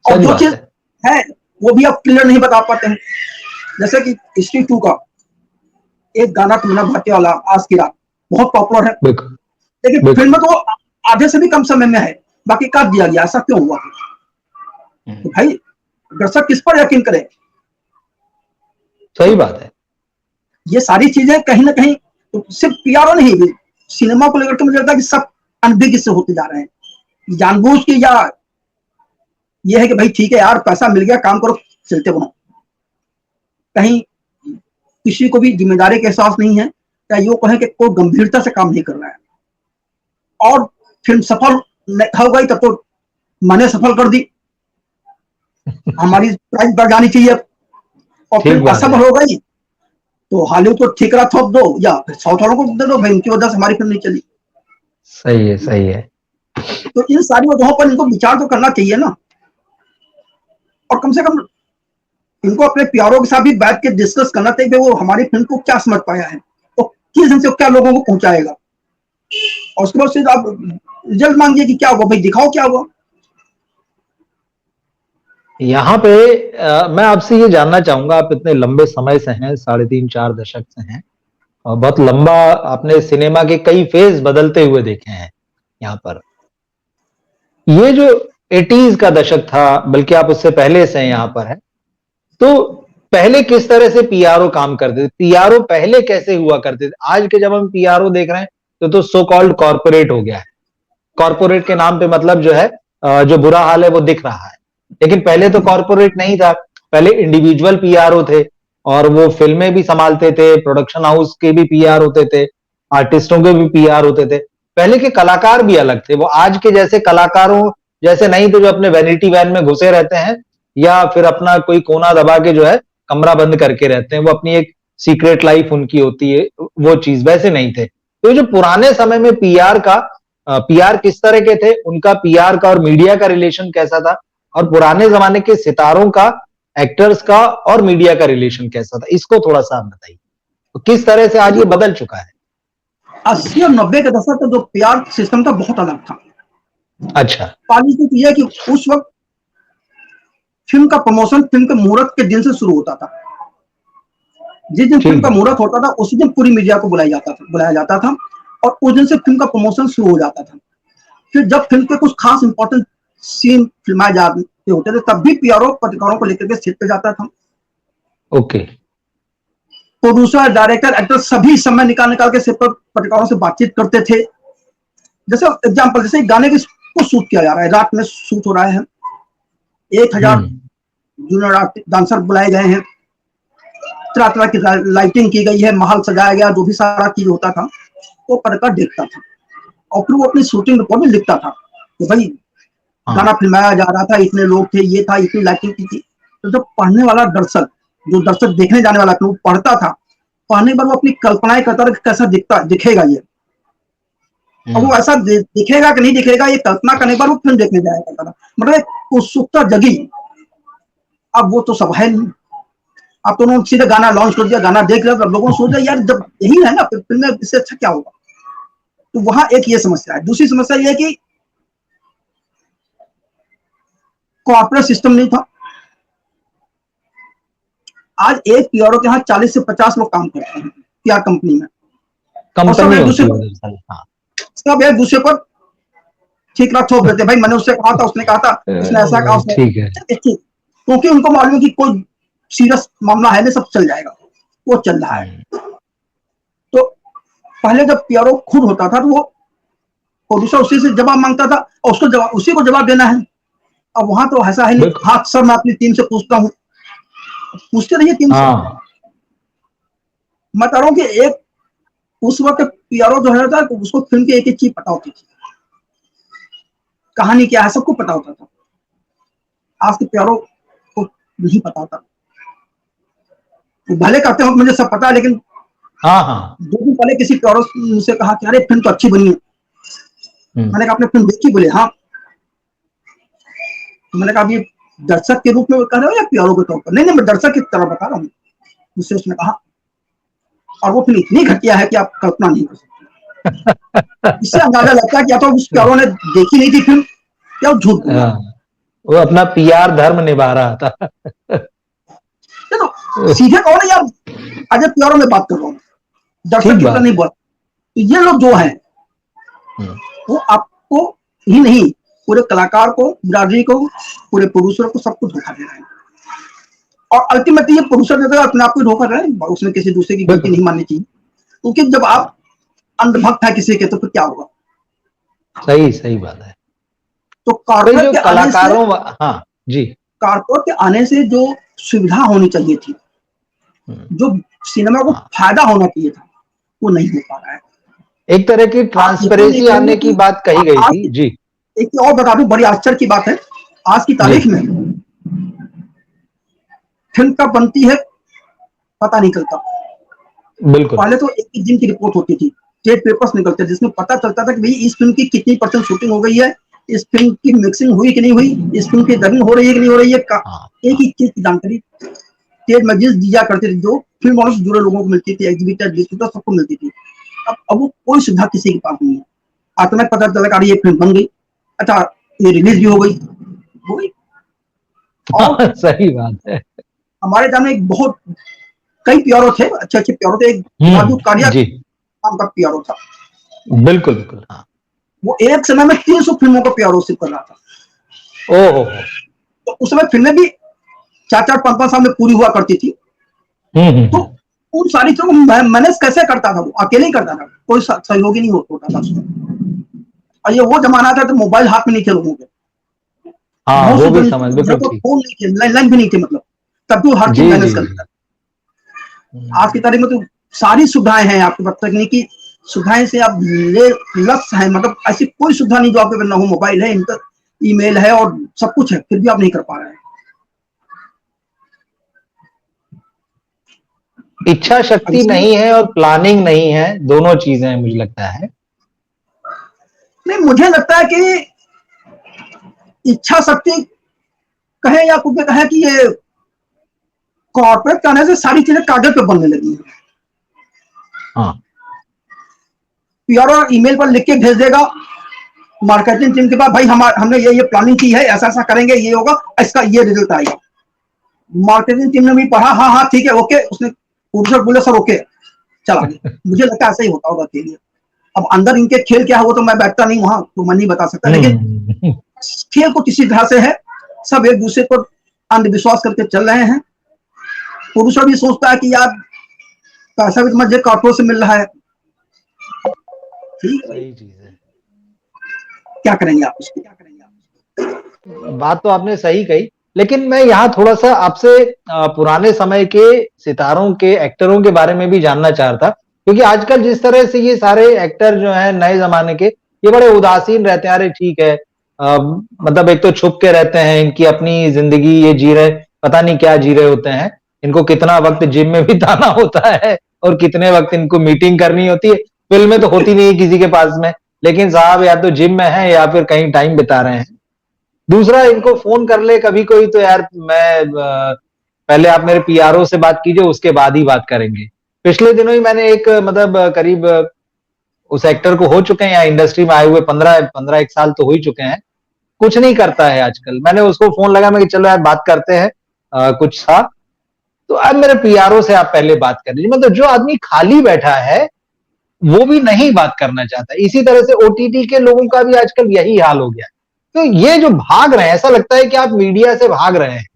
और जो चीज है वो भी आप क्लियर नहीं बता पाते हैं। जैसे कि स्ट्रीट 2 का एक गाना तुमने भारतीय वाला आज की रात बहुत पॉपुलर है, लेकिन फिल्म में तो आधे से भी कम समय में है, बाकी काट दिया गया। ऐसा क्यों हुआ? तो भाई दर्शक किस पर यकीन करे? सही बात है। ये सारी चीजें कहीं ना कहीं तो सिर्फ पीआरओ नहीं, सिनेमा को लेकर के मुझे लगता है कि सब अनबिग से होते जा रहे हैं, जानबूझ के, या ये है कि भाई ठीक है यार पैसा मिल गया, काम करो, चलते बनो। कहीं किसी को भी जिम्मेदारी का एहसास नहीं है। या यूँ कहें कि कोई गंभीरता से काम नहीं कर रहा है, और फिल्म सफल हो गई तब तो मैंने सफल कर दी, हमारी प्राइस बढ़ जानी चाहिए, और फिर असफल हो गई तो हॉलीवुड को ठिकरा थोप दो या फिर साउथ वालों को दे दो, भाई उनकी वजह से हमारी फिल्म नहीं चली। सही है, सही है। तो इन सारी वजहों पर इनको विचार तो करना चाहिए ना, और कम से कम इनको अपने प्यारों के साथ भी बैठ के डिस्कस करना चाहिए कि वो हमारी फिल्म को क्या समझ पाया है और किस ढंग से क्या लोगों को पहुंचाएगा, और उसके बाद फिर आप रिजल्ट मांगिए कि क्या हुआ, भाई दिखाओ क्या हुआ। यहाँ पे मैं आपसे ये जानना चाहूंगा, आप इतने लंबे समय से हैं, 3.5-4 दशक से हैं, और बहुत लंबा आपने सिनेमा के कई फेज बदलते हुए देखे हैं। यहाँ पर ये जो 80s का दशक था, बल्कि आप उससे पहले से यहाँ पर है, तो पहले किस तरह से पीआरओ काम करते थे? पीआरओ पहले कैसे हुआ करते थे? आज के जब हम पीआरओ देख रहे हैं तो सो कॉल्ड कॉर्पोरेट हो गया है। कॉर्पोरेट के नाम पे मतलब जो है जो बुरा हाल है वो दिख रहा है, लेकिन पहले तो कॉर्पोरेट नहीं था, पहले इंडिविजुअल पीआरओ थे, और वो फिल्में भी संभालते थे, प्रोडक्शन हाउस के भी पीआर होते थे, आर्टिस्टों के भी पीआर होते थे। पहले के कलाकार भी अलग थे, वो आज के जैसे कलाकारों जैसे नहीं थे जो अपने वैनिटी वैन में घुसे रहते हैं या फिर अपना कोई कोना दबा के जो है कमरा बंद करके रहते हैं, वो अपनी एक सीक्रेट लाइफ उनकी होती है, वो चीज वैसे नहीं थे। तो जो पुराने समय में पीआर किस तरह के थे, उनका पीआर का और मीडिया का रिलेशन कैसा था, और पुराने जमाने के सितारों का, एक्टर्स का और मीडिया का रिलेशन कैसा था, इसको थोड़ा सा आप बताइए, तो किस तरह से आज ये बदल चुका है? 80 और 90 के दशक का जो पीआर सिस्टम था बहुत अलग था। अच्छा। पहली चीज यह कि उस वक्त फिल्म का प्रमोशन फिल्म के मुहूर्त के दिन से शुरू होता था। जिस दिन फिल्म का मुहूर्त होता था उसी दिन पूरी मीडिया को बुलाया जाता था और उस दिन से फिल्म का प्रमोशन शुरू हो जाता था। फिर जब फिल्म के कुछ खास इंपॉर्टेंट सीन फिल्माए जाते होते थे तब भी पीआरओ पत्रकारों को लेकर के सेट पे जाता था। ओके। प्रोड्यूसर, डायरेक्टर, एक्टर सभी समय निकाल के सेट पर पत्रकारों से बातचीत करते थे। जैसे एग्जाम्पल, जैसे गाने को शूट किया जा रहा है, रात में शूट हो रहा है, 1000 जूनियर डांसर बुलाए गए हैं, तरह तरह की लाइटिंग की गई है, महल सजाया गया, जो भी सारा चीज होता था वो पत्रकार देखता था और फिर वो अपनी शूटिंग रिपोर्ट में लिखता था कि भाई गाना फिल्माया जा रहा था, इतने लोग थे, ये था, इतनी लाइटिंग की थी। तो जब पढ़ने वाला दर्शक, जो दर्शक देखने जाने वाला था, वो पढ़ता था, पढ़ने पर वो अपनी कल्पनाएं करता था कैसा दिखेगा ये, अब वो ऐसा दिखेगा कि नहीं दिखेगा ये कल्पना करने पर वो फिल्म देखने जाया करता था। मतलब एक उत्सुकता जगी। अब वो तो सब है नहीं, अब तो उन्होंने सीधे गाना लॉन्च कर दिया, गाना देख लिया, लोगों ने सोचा यार जब यही है ना फिल्म में, इससे अच्छा क्या होगा। तो वहां एक ये समस्या है। दूसरी समस्या ये है कि कॉर्पोरेट सिस्टम नहीं था। आज एक पीआरओ के यहाँ 40 से 50 लोग काम करते हैं पीआर कंपनी में, सब एक दूसरे पर ठीक रख थोप देते, भाई मैंने उससे कहा था, उसने कहा था, उसने ऐसा कहा, क्योंकि उनको मालूम है कि कोई सीरियस मामला है नहीं, सब चल जाएगा, वो चल रहा है। तो पहले जब पीआरओ खुद होता था तो वो प्रोड्यूसर उसी से जवाब मांगता था और उसको जवाब, उसी को जवाब देना है। अब वहां तो ऐसा है नहीं, हाँ सर मैं अपनी टीम से पूछता हूँ, पूछते रहिए टीम से। मैं कह रहा हूँ कि एक उस वक्त पीआरओ जो है था उसको फिल्म की एक एक चीज पता होती थी, कहानी क्या है सबको पता होता था। आज के पीआरओ को नहीं पता होता, तो भले कहते हो मुझे सब पता है, लेकिन 2 दिन पहले किसी पीआरओ से कहा कि अरे फिल्म तो अच्छी बनी है, मैंने कहा आपने फिल्म देखी? बोले हाँ। तो मैंने कहा ये दर्शक के रूप में कह रहे हो या पीआरओ के तौर पर? नहीं मैं दर्शक की तरह बता रहा हूँ, मुझसे उसने कहा। और वो फिल्म इतनी घटिया है कि आप कल्पना नहीं कर सकते। इससे अंदाजा लगता है कि या तो उस पीआरओ ने देखी नहीं थी फिल्म या झूठ बोला, वो अपना पीआर धर्म निभा रहा था। तो सीधे कहो ना यार, आज पीआरओ में बात कर रहा हूँ, दर्शक की तरह नहीं बोल। तो ये लोग जो हैं वो आपको ही नहीं, पूरे कलाकार को, बिरादरी को, पूरे प्रोड्यूसर को, सबको धोखा दे रहे हैं। और अल्टीमेटली ये प्रोड्यूसर जो है अपने आप को धोखा दे रहे हैं, उसने किसी दूसरे की गलती नहीं माननी चाहिए, क्योंकि जब आप अंधभक्त है किसी के तो फिर क्या होगा। सही बात है। तो कॉर्पोरेट के कलाकारों, कारपोरेट के आने से जो सुविधा होनी चाहिए थी, जो सिनेमा को फायदा होना चाहिए था, वो नहीं हो पा रहा है। एक तरह की ट्रांसपेरेंसी आने की बात कही गई थी जी। एक चीज और बता दूं, बड़ी आश्चर्य की बात है, आज की तारीख में फिल्म कब बनती है पता नहीं चलता। बिल्कुल। पहले तो एक दिन की रिपोर्ट होती थी, स्टेट पेपर्स निकलते जिसमें पता चलता था कि भाई इस फिल्म की कितनी % शूटिंग हो गई है, इस फिल्म की मिक्सिंग हुई कि नहीं हुई, इस फिल्म की डबिंग हो रही है कि नहीं हो रही है, एक ही चीज की जानकारी स्टेट मैगजीन दिया करते थे, जो फिल्म वालों से जुड़े लोगों को मिलती थी, एग्जीबिटर डिस्ट्रीब्यूटर सबको मिलती थी। अब वो कोई सुविधा किसी के पास नहीं है। अचानक पता चला कि ये फिल्म बन गई, अच्छा ये रिलीज भी हो गई। और सही बात है। हमारे सामने एक बहुत कई प्यारो थे, अच्छे अच्छे प्यारो थे। एक राजू कालिया जी नाम का प्यारो था, बिल्कुल बिल्कुल। हाँ। वो एक समय में 300 फिल्मों का प्यारो सिर्फ कर रहा था। ओहो। तो उस समय फिल्में भी 4-4, 5-5 साल में पूरी हुआ करती थी। तो उन सारी चीजों को मैनेज कैसे करता था, वो अकेले ही करता था, कोई सहयोगी नहीं होता था उसमें। और ये वो जमाना था तो मोबाइल हाथ में नहीं थे लोगों के, हाँ बहुत वो से भी समझ बिल्कुल तो ठीक। फोन नहीं थे, लैंडलाइन भी नहीं थे, मतलब तब भी हर चीज जी मैनेज जी कर जी। लेता। आज की तारीख में तो सारी सुविधाएं हैं आपके पास, तकनीकी सुविधाएं से आप लक्ष्य है, मतलब ऐसी कोई सुविधा नहीं जो आपके पास ना हो। मोबाइल है, ईमेल है और सब कुछ है, फिर भी आप नहीं कर पा रहे हैं। इच्छा शक्ति नहीं है और प्लानिंग नहीं है, दोनों चीजें हैं मुझे लगता है। नहीं, मुझे लगता है कि इच्छा शक्ति कहें या कुछ कहें कि ये कॉर्पोरेट करने से सारी चीजें कागज पे बनने लगी हैं। हाँ। पीआर और ईमेल पर लिख के भेज देगा मार्केटिंग टीम के पास, भाई हमने ये प्लानिंग की है, ऐसा ऐसा करेंगे, ये होगा, इसका ये रिजल्ट आएगा। मार्केटिंग टीम ने भी पढ़ा, हाँ हाँ ठीक है ओके, उसने प्रोड्यूसर बोले सर ओके, चला गया। मुझे लगता है ऐसा ही होता होगा के लिए। अब अंदर इनके खेल क्या हो तो मैं बैठता नहीं वहां, तो मैं नहीं बता सकता, लेकिन खेल को किसी तरह से है, सब एक दूसरे पर अंधविश्वास करके चल रहे हैं। प्रोड्यूसर भी सोचता है कि यार पैसा भी मुझे कॉर्पोरेट से मिल रहा है, ठीक है, सही चीज है। क्या करेंगे आप उसकी, बात तो आपने सही कही, लेकिन मैं यहाँ थोड़ा सा आपसे पुराने समय के सितारों के एक्टरों के बारे में भी जानना चाहता, क्योंकि आजकल जिस तरह से ये सारे एक्टर जो हैं नए जमाने के, ये बड़े उदासीन रहते हैं। अरे ठीक है, मतलब एक तो छुप के रहते हैं, इनकी अपनी जिंदगी ये जी रहे, पता नहीं क्या जी रहे होते हैं। इनको कितना वक्त जिम में बिताना होता है और कितने वक्त इनको मीटिंग करनी होती है। फिल्म में तो होती नहीं है किसी के पास में, लेकिन साहब या तो जिम में है या फिर कहीं टाइम बिता रहे हैं। दूसरा, इनको फोन कर ले कभी कोई तो यार मैं पहले आप मेरे पीआरओ से बात कीजिए, उसके बाद ही बात करेंगे। पिछले दिनों ही मैंने एक मतलब करीब उस एक्टर को हो चुके हैं या इंडस्ट्री में आए हुए 15 एक साल तो हो ही चुके हैं, कुछ नहीं करता है आजकल। मैंने उसको फोन लगा, मैं कि चलो यार बात करते हैं, कुछ था तो अब मेरे पीआरओ से आप पहले बात कर लीजिए। मतलब जो आदमी खाली बैठा है वो भी नहीं बात करना चाहता। इसी तरह से ओटीटी के लोगों का भी आजकल यही हाल हो गया। तो ये जो भाग रहे हैं, ऐसा लगता है कि आप मीडिया से भाग रहे हैं।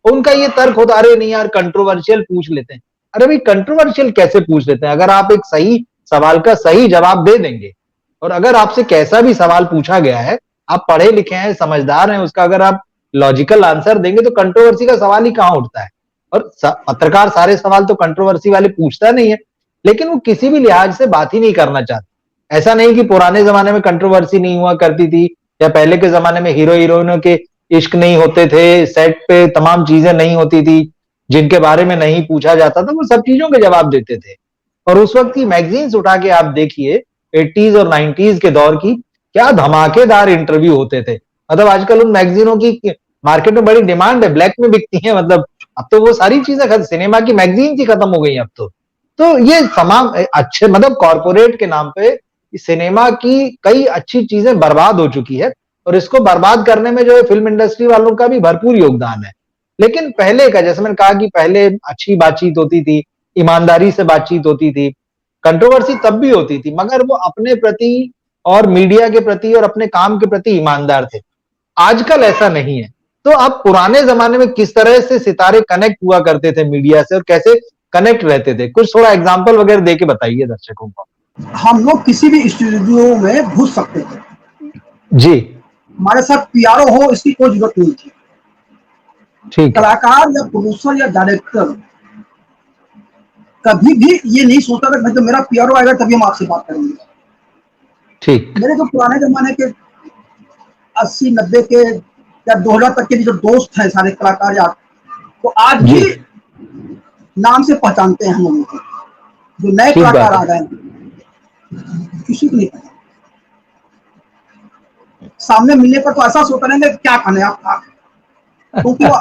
उनका ये तर्क होता, अरे नहीं यार कंट्रोवर्शियल पूछ लेते हैं। अरे भाई कंट्रोवर्शियल कैसे पूछ लेते हैं? अगर आप एक सही सवाल का सही जवाब दे देंगे, और अगर आपसे कैसा भी सवाल पूछा गया है, आप पढ़े लिखे हैं, समझदार हैं, उसका अगर आप लॉजिकल आंसर देंगे तो कंट्रोवर्सी का सवाल ही कहां उठता है। और पत्रकार सारे सवाल तो कंट्रोवर्सी वाले पूछता नहीं है, लेकिन वो किसी भी लिहाज से बात ही नहीं करना चाहते। ऐसा नहीं कि पुराने जमाने में कंट्रोवर्सी नहीं हुआ करती थी, या पहले के जमाने में हीरो हीरोइनों के इश्क नहीं होते थे, सेट पे तमाम चीजें नहीं होती थी जिनके बारे में नहीं पूछा जाता था, वो सब चीजों के जवाब देते थे। और उस वक्त की मैगजीन्स उठा के आप देखिए, 80s और 90s के दौर की, क्या धमाकेदार इंटरव्यू होते थे। मतलब आजकल उन मैगजीनों की मार्केट में बड़ी डिमांड है, ब्लैक में बिकती है। मतलब अब तो वो सारी चीजें सिनेमा की मैगजीन ही खत्म हो गई अब तो ये तमाम अच्छे मतलब कॉरपोरेट के नाम पे सिनेमा की कई अच्छी चीजें बर्बाद हो चुकी है, और इसको बर्बाद करने में जो है फिल्म इंडस्ट्री वालों का भी भरपूर योगदान है। लेकिन पहले का, जैसे मैंने कहा कि पहले अच्छी बातचीत होती थी, ईमानदारी से बातचीत होती थी, कंट्रोवर्सी तब भी होती थी, मगर वो अपने प्रति और मीडिया के प्रति और अपने काम के प्रति ईमानदार थे। आजकल ऐसा नहीं है। तो आप पुराने जमाने में किस तरह से सितारे कनेक्ट हुआ करते थे मीडिया से, और कैसे कनेक्ट रहते थे? कुछ थोड़ा एग्जांपल वगैरह देके बताइए दर्शकों को। हम लोग किसी भी स्टूडियो में घुस सकते थे, जी हमारे साथ पीआरओ हो इसकी कोई जरूरत नहीं थी। ठीक है। कलाकार या प्रोड्यूसर या डायरेक्टर कभी भी ये नहीं सोचता था कि जब मेरा पीआरओ आएगा तभी हम आपसे बात करेंगे। ठीक। मेरे जो पुराने जमाने के 80, 90 के या 2000 तक के जो दोस्त हैं सारे कलाकार यार, तो आज जी। भी नाम से पहचानते हैं हम लोगों को। जो नए ठीक कलाकार बात आ है। गए किसी को नहीं पता। सामने मिलने पर तो ऐसा सोचते रहेंगे क्या कहने आप, क्योंकि वो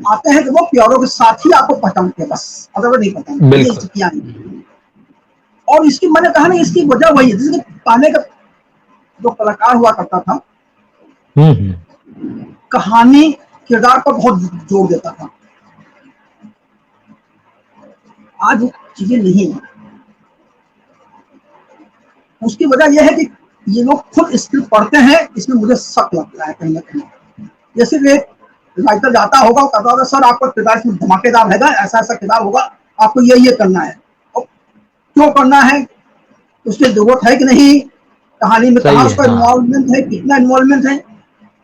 आते हैं कि वो प्यारों के साथ ही आपको पहचानते हैं, बस अदरवाइज नहीं पहचानते। ये बिल्कुल। स्थितियां हैं। और इसकी मैंने कहा ना, इसकी वजह वही है, जैसे कि पहले का जो कलाकार हुआ करता था, हम्म। कहानी किरदार पर बहुत जोर देता था। आज वो चीजें नहीं है। उसकी वजह यह है कि ये लोग खुद स्क्रिप्ट पढ़ते हैं, इसमें मुझे शक लगता है कहीं ना कहीं। जैसे कि राइटर जाता होगा, कहता होगा सर आपका किरदार इसमें धमाकेदार रहेगा, ऐसा ऐसा किरदार होगा, आपको ये करना है। और क्यों करना है, उसकी जरूरत है कि नहीं, कहानी में सही कहाँ है। उसका हाँ। इन्वॉल्वमेंट है, कितना इन्वॉल्वमेंट है,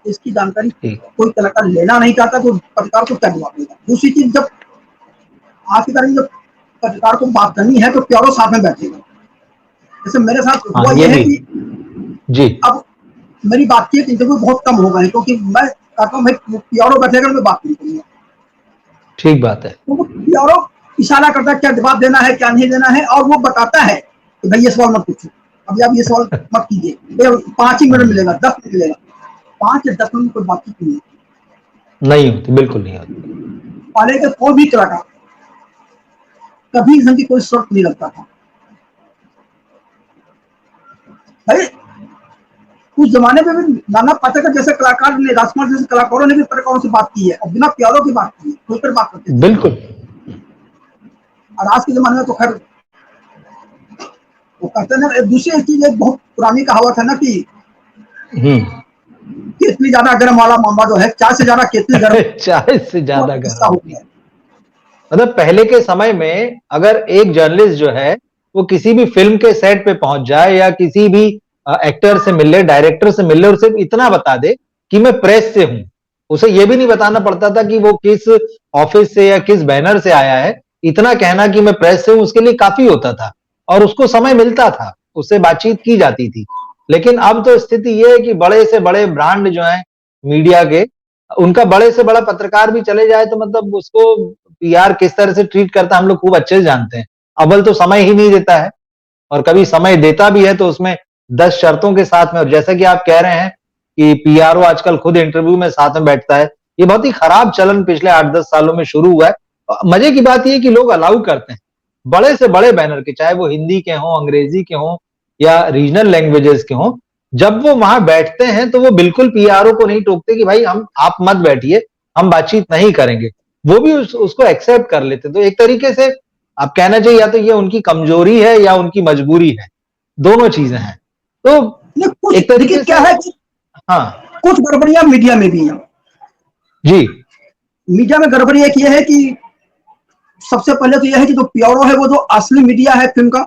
इसकी जानकारी ठीक। कोई कलाकार लेना नहीं चाहता, तो पत्रकार को क्या जवाब देगा। दूसरी चीज, जब आज की तारीख में जब पत्रकार को बात करनी है तो प्यारो साथ में बैठेगा। जैसे मेरे साथ हाँ, हुआ ये यह है भी। कि जी। अब मेरी बातचीत इंटरव्यू बहुत कम हो गए हैं, क्योंकि मैं कहता हूँ भाई प्यारो बैठेगा, मैं बात नहीं करूंगा। ठीक बात है। तो प्यारो इशारा करता है क्या जवाब देना है, क्या नहीं देना है, और वो बताता है कि भाई ये सवाल मत पूछो, अभी आप ये सवाल मत कीजिए, 5 ही मिनट मिलेगा, 10 मिनट मिलेगा। 5 या 10 मिनट कोई बातचीत नहीं नहीं होती, बिल्कुल नहीं होती। पहले के कोई भी कलाकार कभी इसकी कोई शर्त नहीं लगता था। भाई उस जमाने में भी नाना पाटेकर जैसे कलाकार ने, राजकुमार जैसे कलाकारों ने भी पत्रकारों से बात की है, और बिना प्यारों की बात की है, खुलकर बात करते थे। बिल्कुल। और आज के जमाने में तो खैर वो कहते हैं ना, दूसरी चीज एक बहुत पुरानी कहावत है ना कि केतली ज्यादा गर्म वाला मामला जो है, चाय से ज्यादा केतली गर्म, चाय से ज्यादा किस्सा हो गर्म। गया है। मतलब पहले के समय में अगर एक जर्नलिस्ट जो है वो किसी भी फिल्म के सेट पे पहुंच जाए या किसी भी एक्टर से मिल ले, डायरेक्टर से मिल ले, और सिर्फ इतना बता दे कि मैं प्रेस से हूं, उसे ये भी नहीं बताना पड़ता था कि वो किस ऑफिस से या किस बैनर से आया है। इतना कहना कि मैं प्रेस से हूं उसके लिए काफी होता था, और उसको समय मिलता था, उससे बातचीत की जाती थी। लेकिन अब तो स्थिति ये है कि बड़े से बड़े ब्रांड जो है मीडिया के, उनका बड़े से बड़ा पत्रकार भी चले जाए तो मतलब उसको पीआर किस तरह से ट्रीट करता है हम लोग खूब अच्छे से जानते हैं। अव्वल तो समय ही नहीं देता है, और कभी समय देता भी है तो उसमें 10 शर्तों के साथ में। और जैसा कि आप कह रहे हैं कि पीआरओ आजकल खुद इंटरव्यू में साथ में बैठता है, ये बहुत ही खराब चलन पिछले 8-10 सालों में शुरू हुआ है। मजे की बात यह है कि लोग अलाउ करते हैं, बड़े से बड़े बैनर के, चाहे वो हिंदी के हों, अंग्रेजी के हों या रीजनल लैंग्वेजेस के हों, जब वो वहां बैठते हैं तो वो बिल्कुल पीआरओ को नहीं टोकते कि भाई हम आप मत बैठिए, हम बातचीत नहीं करेंगे। वो भी उसको एक्सेप्ट कर लेते। तो एक तरीके से आप कहना चाहिए या तो ये उनकी कमजोरी है या उनकी मजबूरी है, दोनों चीजें हैं। तो कुछ एक तरीके देखिए से क्या है कि हाँ कुछ गड़बड़ियां मीडिया में भी हैं। जी। मीडिया में गड़बड़ी एक ये है कि सबसे पहले तो यह है कि जो प्यारो है, वो जो असली मीडिया है फिल्म का,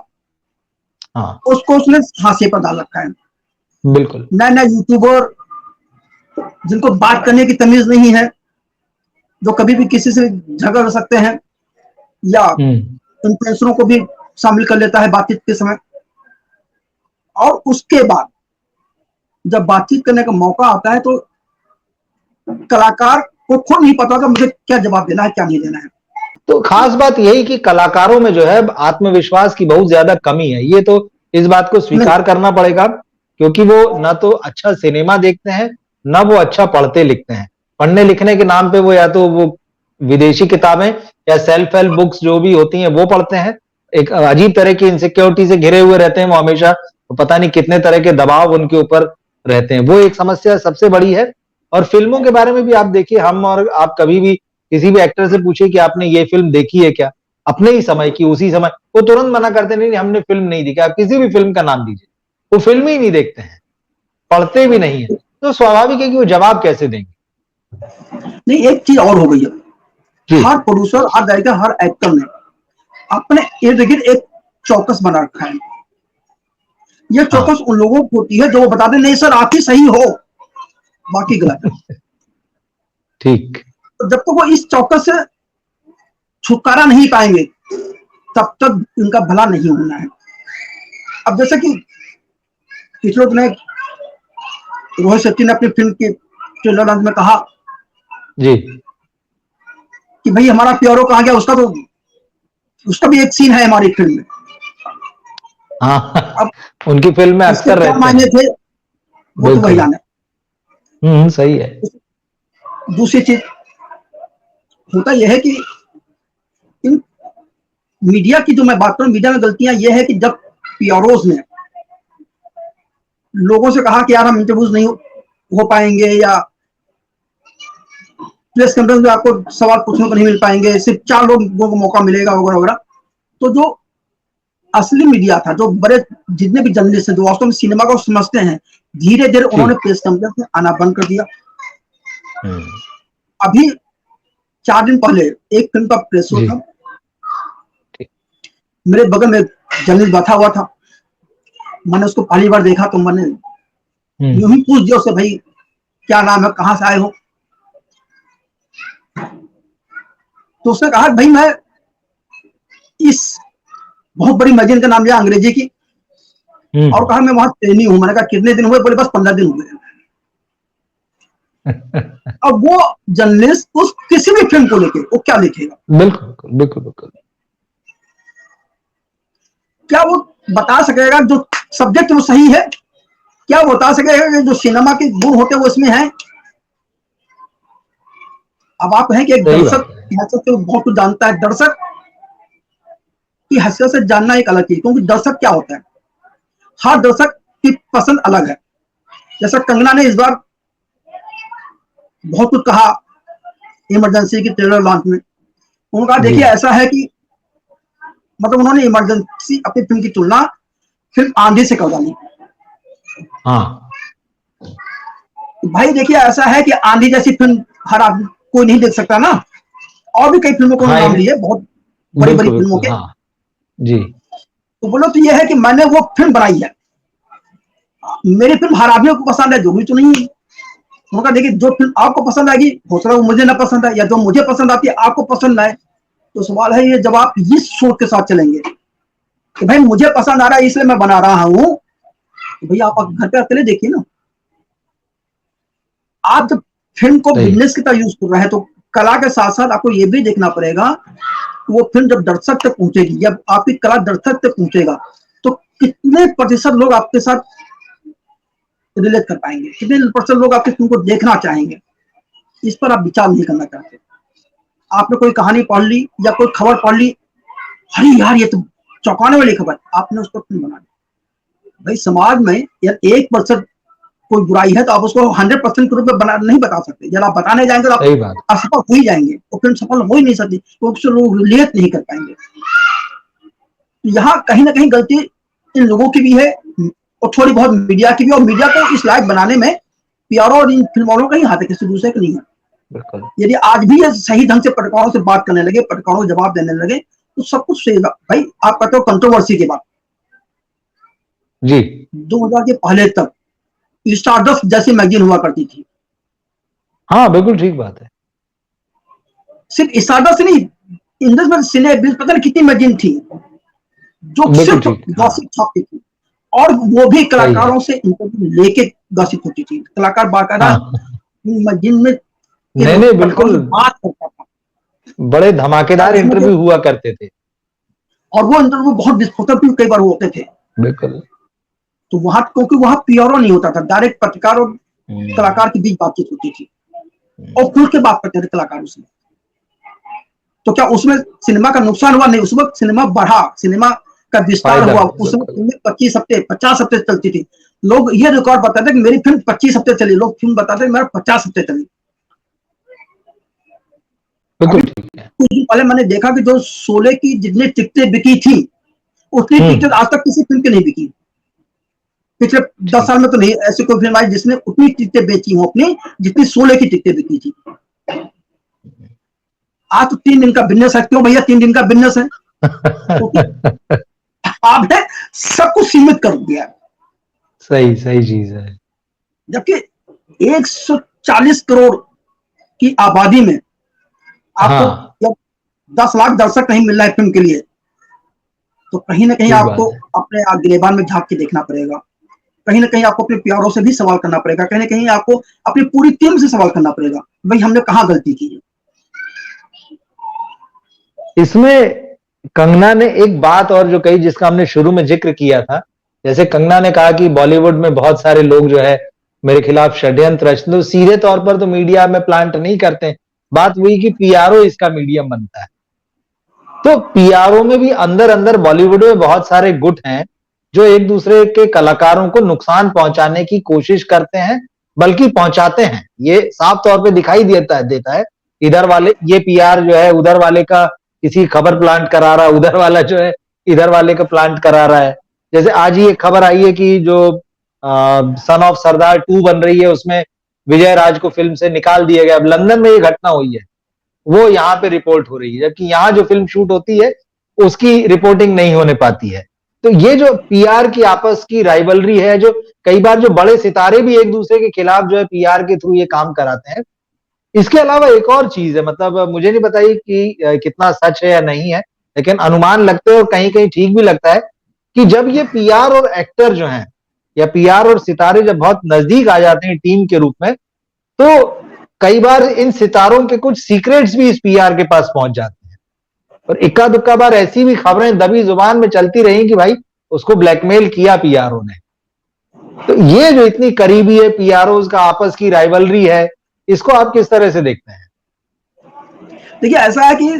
हाँ उसको उसने हाशिए पर डाल रखा है। बिल्कुल। नए नए यूट्यूबर जिनको बात करने की तमीज नहीं है, जो कभी भी किसी से झगड़ सकते हैं, या इन्फ्लुएंसरों को भी शामिल कर लेता है बातचीत के समय। और उसके बाद जब बातचीत करने का मौका आता है तो कलाकार को खुद नहीं पता था मुझे क्या जवाब देना है, क्या नहीं देना है। तो खास बात यही कि कलाकारों में जो है आत्मविश्वास की बहुत ज्यादा कमी है, ये तो इस बात को स्वीकार करना पड़ेगा, क्योंकि वो ना तो अच्छा सिनेमा देखते हैं, ना वो अच्छा पढ़ते लिखते हैं। पढ़ने लिखने के नाम पे वो या तो वो विदेशी किताबें या सेल्फ हेल्प बुक्स जो भी होती हैं वो पढ़ते हैं, एक अजीब तरह की इनसिक्योरिटी से घिरे हुए रहते हैं वो हमेशा, तो पता नहीं कितने तरह के दबाव उनके ऊपर रहते हैं। वो एक समस्या सबसे बड़ी है। और फिल्मों के बारे में भी आप देखिए, हम और आप कभी भी किसी भी एक्टर से पूछिए कि आपने ये फिल्म देखी है क्या, अपने ही समय की, उसी समय वो तुरंत मना करते नहीं, हमने फिल्म नहीं देखी। आप किसी भी फिल्म का नाम दीजिए, वो फिल्म ही नहीं देखते हैं, पढ़ते भी नहीं है, तो स्वाभाविक है कि वो जवाब कैसे देंगे। नहीं, एक चीज और हो गई है, जी। हर प्रोड्यूसर, हर डायरेक्टर, हर एक्टर ने अपने इर्द गिर्द एक चौकस बना रखा है। ये चौकस उन लोगों को होती है जो वो बता दें नहीं सर आप ही सही हो, बाकी गलत है। ठीक। तो जब तक वो इस चौकस से छुटकारा नहीं पाएंगे तब तक इनका भला नहीं होना है। अब जैसे कि पिछले दिनों रोहित शेट्टी ने अपनी फिल्म के ट्रेलर लॉन्च में कहा जी कि भाई हमारा प्यारो कहाँ गया, उसका भी एक सीन है हमारी फिल्म में। हाँ, अब उनकी फिल्म में इसके अक्सर क्या रहते मायने हैं। थे वो तो वही बिल्कुल। जाने। सही है। दूसरी चीज होता यह है कि इन मीडिया की जो मैं बात करूं, मीडिया में गलतियां ये है कि जब पीआरओज ने लोगों से कहा कि यार हम इंटरव्यूज नहीं हो पाएंगे या प्रेस कॉन्फ्रेंस में आपको सवाल पूछने को नहीं मिल पाएंगे, सिर्फ 4 लोगों को मौका मिलेगा वगैरह वगैरह, तो जो असली मीडिया था, जो बड़े जितने भी जर्नलिस्ट हैं जो वास्तव में सिनेमा को समझते हैं, धीरे धीरे उन्होंने प्रेस कॉन्फ्रेंस में आना बंद कर दिया। अभी 4 दिन पहले एक फिल्म का प्रेस शो था, मेरे बगल में जर्नलिस्ट बैठा हुआ था, मैंने उसको पहली बार देखा तो मैंने यूं ही पूछ दिया उससे, भाई क्या नाम है, कहां से आए हो? तो उसने कहा भाई मैं इस बहुत बड़ी मैगजीन का नाम लिया अंग्रेजी की, और कहा मैं वहां ट्रेनी हूं। मैंने कहा कितने दिन हुए? बोले बस 15 दिन हुए। अब वो जर्नलिस्ट उस किसी भी फिल्म को लेके वो क्या लिखेगा? बिल्कुल बिल्कुल बिल्कुल। क्या वो बता सकेगा जो सब्जेक्ट वो सही है? क्या वो बता सकेगा कि जो सिनेमा के गुण होते हैं वो इसमें है? अब आप हैं कि एक दर्शक की हैसियत से बहुत कुछ जानता है, दर्शक की हैसियत से जानना एक अलग चीज, क्योंकि दर्शक क्या होता है, हर दर्शक की पसंद अलग है। जैसा कंगना ने इस बार बहुत कुछ कहा इमरजेंसी की ट्रेलर लॉन्च में, उन्होंने कहा देखिए ऐसा है कि मतलब उन्होंने इमरजेंसी अपनी फिल्म की तुलना फिल्म आंधी से कर डाली। हाँ भाई देखिए ऐसा है कि आंधी जैसी फिल्म हर आदमी कोई नहीं देख सकता ना, और भी कई फिल्मों को नाम लिए बहुत बड़ी बड़ी फिल्मों के। हाँ जी। तो बोलो तो यह है कि मैंने वो फिल्म बनाई है, मेरी फिल्म हर आदमी को पसंद है, जरूरी तो नहीं है। उनका देखिए जो फिल्म आपको पसंद आएगी हो सकता है वो मुझे ना पसंद है, या जो मुझे पसंद आती है आपको पसंद आए। तो सवाल है ये, जब आप इस सोच के साथ चलेंगे कि भाई मुझे पसंद आ रहा है इसलिए मैं बना रहा हूं, तो भैया आप घर पे अकेले देखिए ना। आप जब फिल्म को बिजनेस की तरह यूज कर रहे हैं तो कला के साथ साथ आपको ये भी देखना पड़ेगा कि वो फिल्म जब दर्शक तक पहुंचेगी, जब आपकी कला दर्शक तक पहुंचेगा, तो कितने प्रतिशत लोग आपके साथ रिलेट कर पाएंगे, कितने प्रतिशत लोग आपकी फिल्म को देखना चाहेंगे। इस पर आप विचार नहीं करना चाहते। आपने कोई कहानी पढ़ ली या कोई खबर पढ़ ली, अरे यार ये तो चौंकाने वाली खबर, आपने उसको फिल्म बना दी। भाई समाज में यार 1% कोई बुराई है तो आप उसको 100% के रूप में बना नहीं बता सकते। जब आप बताने जाएंगे तो आप असफल हो ही जाएंगे, वो फिल्म सफल हो ही नहीं सकती, क्योंकि लोग रिलेट नहीं कर पाएंगे। यहाँ कहीं ना कहीं गलती इन लोगों की भी है और थोड़ी बहुत मीडिया की भी, और मीडिया को इस लायक बनाने में पीआरओ और इन फिल्म वालों का ही हाथ है, किसी दूसरे का नहीं है। यदि आज भी ये सही ढंग से पत्रकारों से बात करने लगे, पत्रकारों को जवाब देने लगे, तो सब कुछ सही। भाई आप कहते हो कंट्रोवर्सी की बात जी, 2000 के पहले तक स्टारडस्ट जैसी मैगजीन हुआ करती थी। हाँ बिल्कुल ठीक बात है। सिर्फ स्टारडस्ट नहीं, इंडस में सिने पता नहीं कितनी मैगजीन थी जो सिर्फ गॉसिप छापती थी, और वो भी कलाकारों से इंटरव्यू लेके गॉसिप होती थी। कलाकार बाकायदा मैगजीन में नहीं बिल्कुल बात करता था, बड़े धमाकेदार इंटरव्यू हुआ करते थे, और वो इंटरव्यू बहुत विस्फोटक भी कई बार होते थे। बिल्कुल। तो वहां, क्योंकि वहां पीआरओ नहीं होता था, डायरेक्ट पत्रकार और कलाकार के बीच बातचीत होती थी, और खुल के बात करते थे कलाकारों से। तो क्या उसमें सिनेमा का नुकसान हुआ? नहीं, उस वक्त सिनेमा बढ़ा, सिनेमा का विस्तार हुआ। उस वक्त फिल्में 25 हफ्ते 50 हफ्ते चलती थी। लोग ये रिकॉर्ड बताते कि मेरी फिल्म 25 हफ्ते चली, लोग फिल्म बताते मेरा 50 हफ्ते चली। कुछ दिन पहले मैंने देखा कि जो शोले की जितनी टिकटें बिकी थी, उतनी टिकटें आज तक किसी फिल्म की नहीं बिकी। पिछले 10 साल में तो नहीं ऐसी कोई फिल्म आई जिसने उतनी टिकटें बेची हो अपनी जितनी शोले की टिकटें बिकी थी। आज तो 3 दिन का बिजनेस है। क्यों भैया 3 दिन का बिजनेस है? आपने सब कुछ सीमित कर दिया। सही चीज है। जबकि 140 करोड़ की आबादी में आपको 10 लाख दर्शक नहीं मिल रहा है फिल्म के लिए, तो कहीं ना कहीं ठीक आपको बात है। अपने आप गिरेबान में झांक के देखना पड़ेगा, कहीं ना कहीं आपको अपने प्यारों से भी सवाल करना पड़ेगा, कहीं ना कहीं आपको अपनी पूरी टीम से सवाल करना पड़ेगा, भाई हमने कहाँ गलती की है। इसमें कंगना ने एक बात और जो कही, जिसका हमने शुरू में जिक्र किया था, जैसे कंगना ने कहा कि बॉलीवुड में बहुत सारे लोग जो है मेरे खिलाफ षड्यंत्र रचते, तो सीधे तौर पर तो मीडिया में प्लांट नहीं करते। बात वही कि पीआरओ इसका मीडियम बनता है। तो पीआरओ में भी अंदर अंदर बॉलीवुड में बहुत सारे गुट हैं जो एक दूसरे के कलाकारों को नुकसान पहुंचाने की कोशिश करते हैं, बल्कि पहुंचाते हैं। ये साफ तौर पे दिखाई देता है। इधर वाले ये पीआर जो है उधर वाले का किसी खबर प्लांट करा रहा है, उधर वाला जो है इधर वाले का प्लांट करा रहा है। जैसे आज ही एक खबर आई है कि जो सन ऑफ सरदार 2 बन रही है, उसमें विजय राज को फिल्म से निकाल दिया गया। अब लंदन में ये घटना हुई है, वो यहाँ पे रिपोर्ट हो रही है, जबकि यहाँ जो फिल्म शूट होती है उसकी रिपोर्टिंग नहीं होने पाती है। तो ये जो पीआर की आपस की राइवलरी है, जो कई बार जो बड़े सितारे भी एक दूसरे के खिलाफ जो है पीआर के थ्रू ये काम कराते हैं। इसके अलावा एक और चीज है, मतलब मुझे नहीं बताई कि कितना सच है या नहीं है, लेकिन अनुमान लगते हैं और कहीं कहीं ठीक भी लगता है कि जब ये पीआर और एक्टर जो हैं या पीआर और सितारे जब बहुत नजदीक आ जाते हैं टीम के रूप में, तो कई बार इन सितारों के कुछ सीक्रेट्स भी इस पीआर के पास पहुंच जाते हैं। और इक्का दुक्का बार ऐसी भी खबरें दबी जुबान में चलती रही कि भाई उसको ब्लैकमेल किया पीआरओ ने। तो ये जो इतनी करीबी है पीआरओ का आपस की राइवलरी है, इसको आप किस तरह से देखते हैं? देखिए ऐसा है कि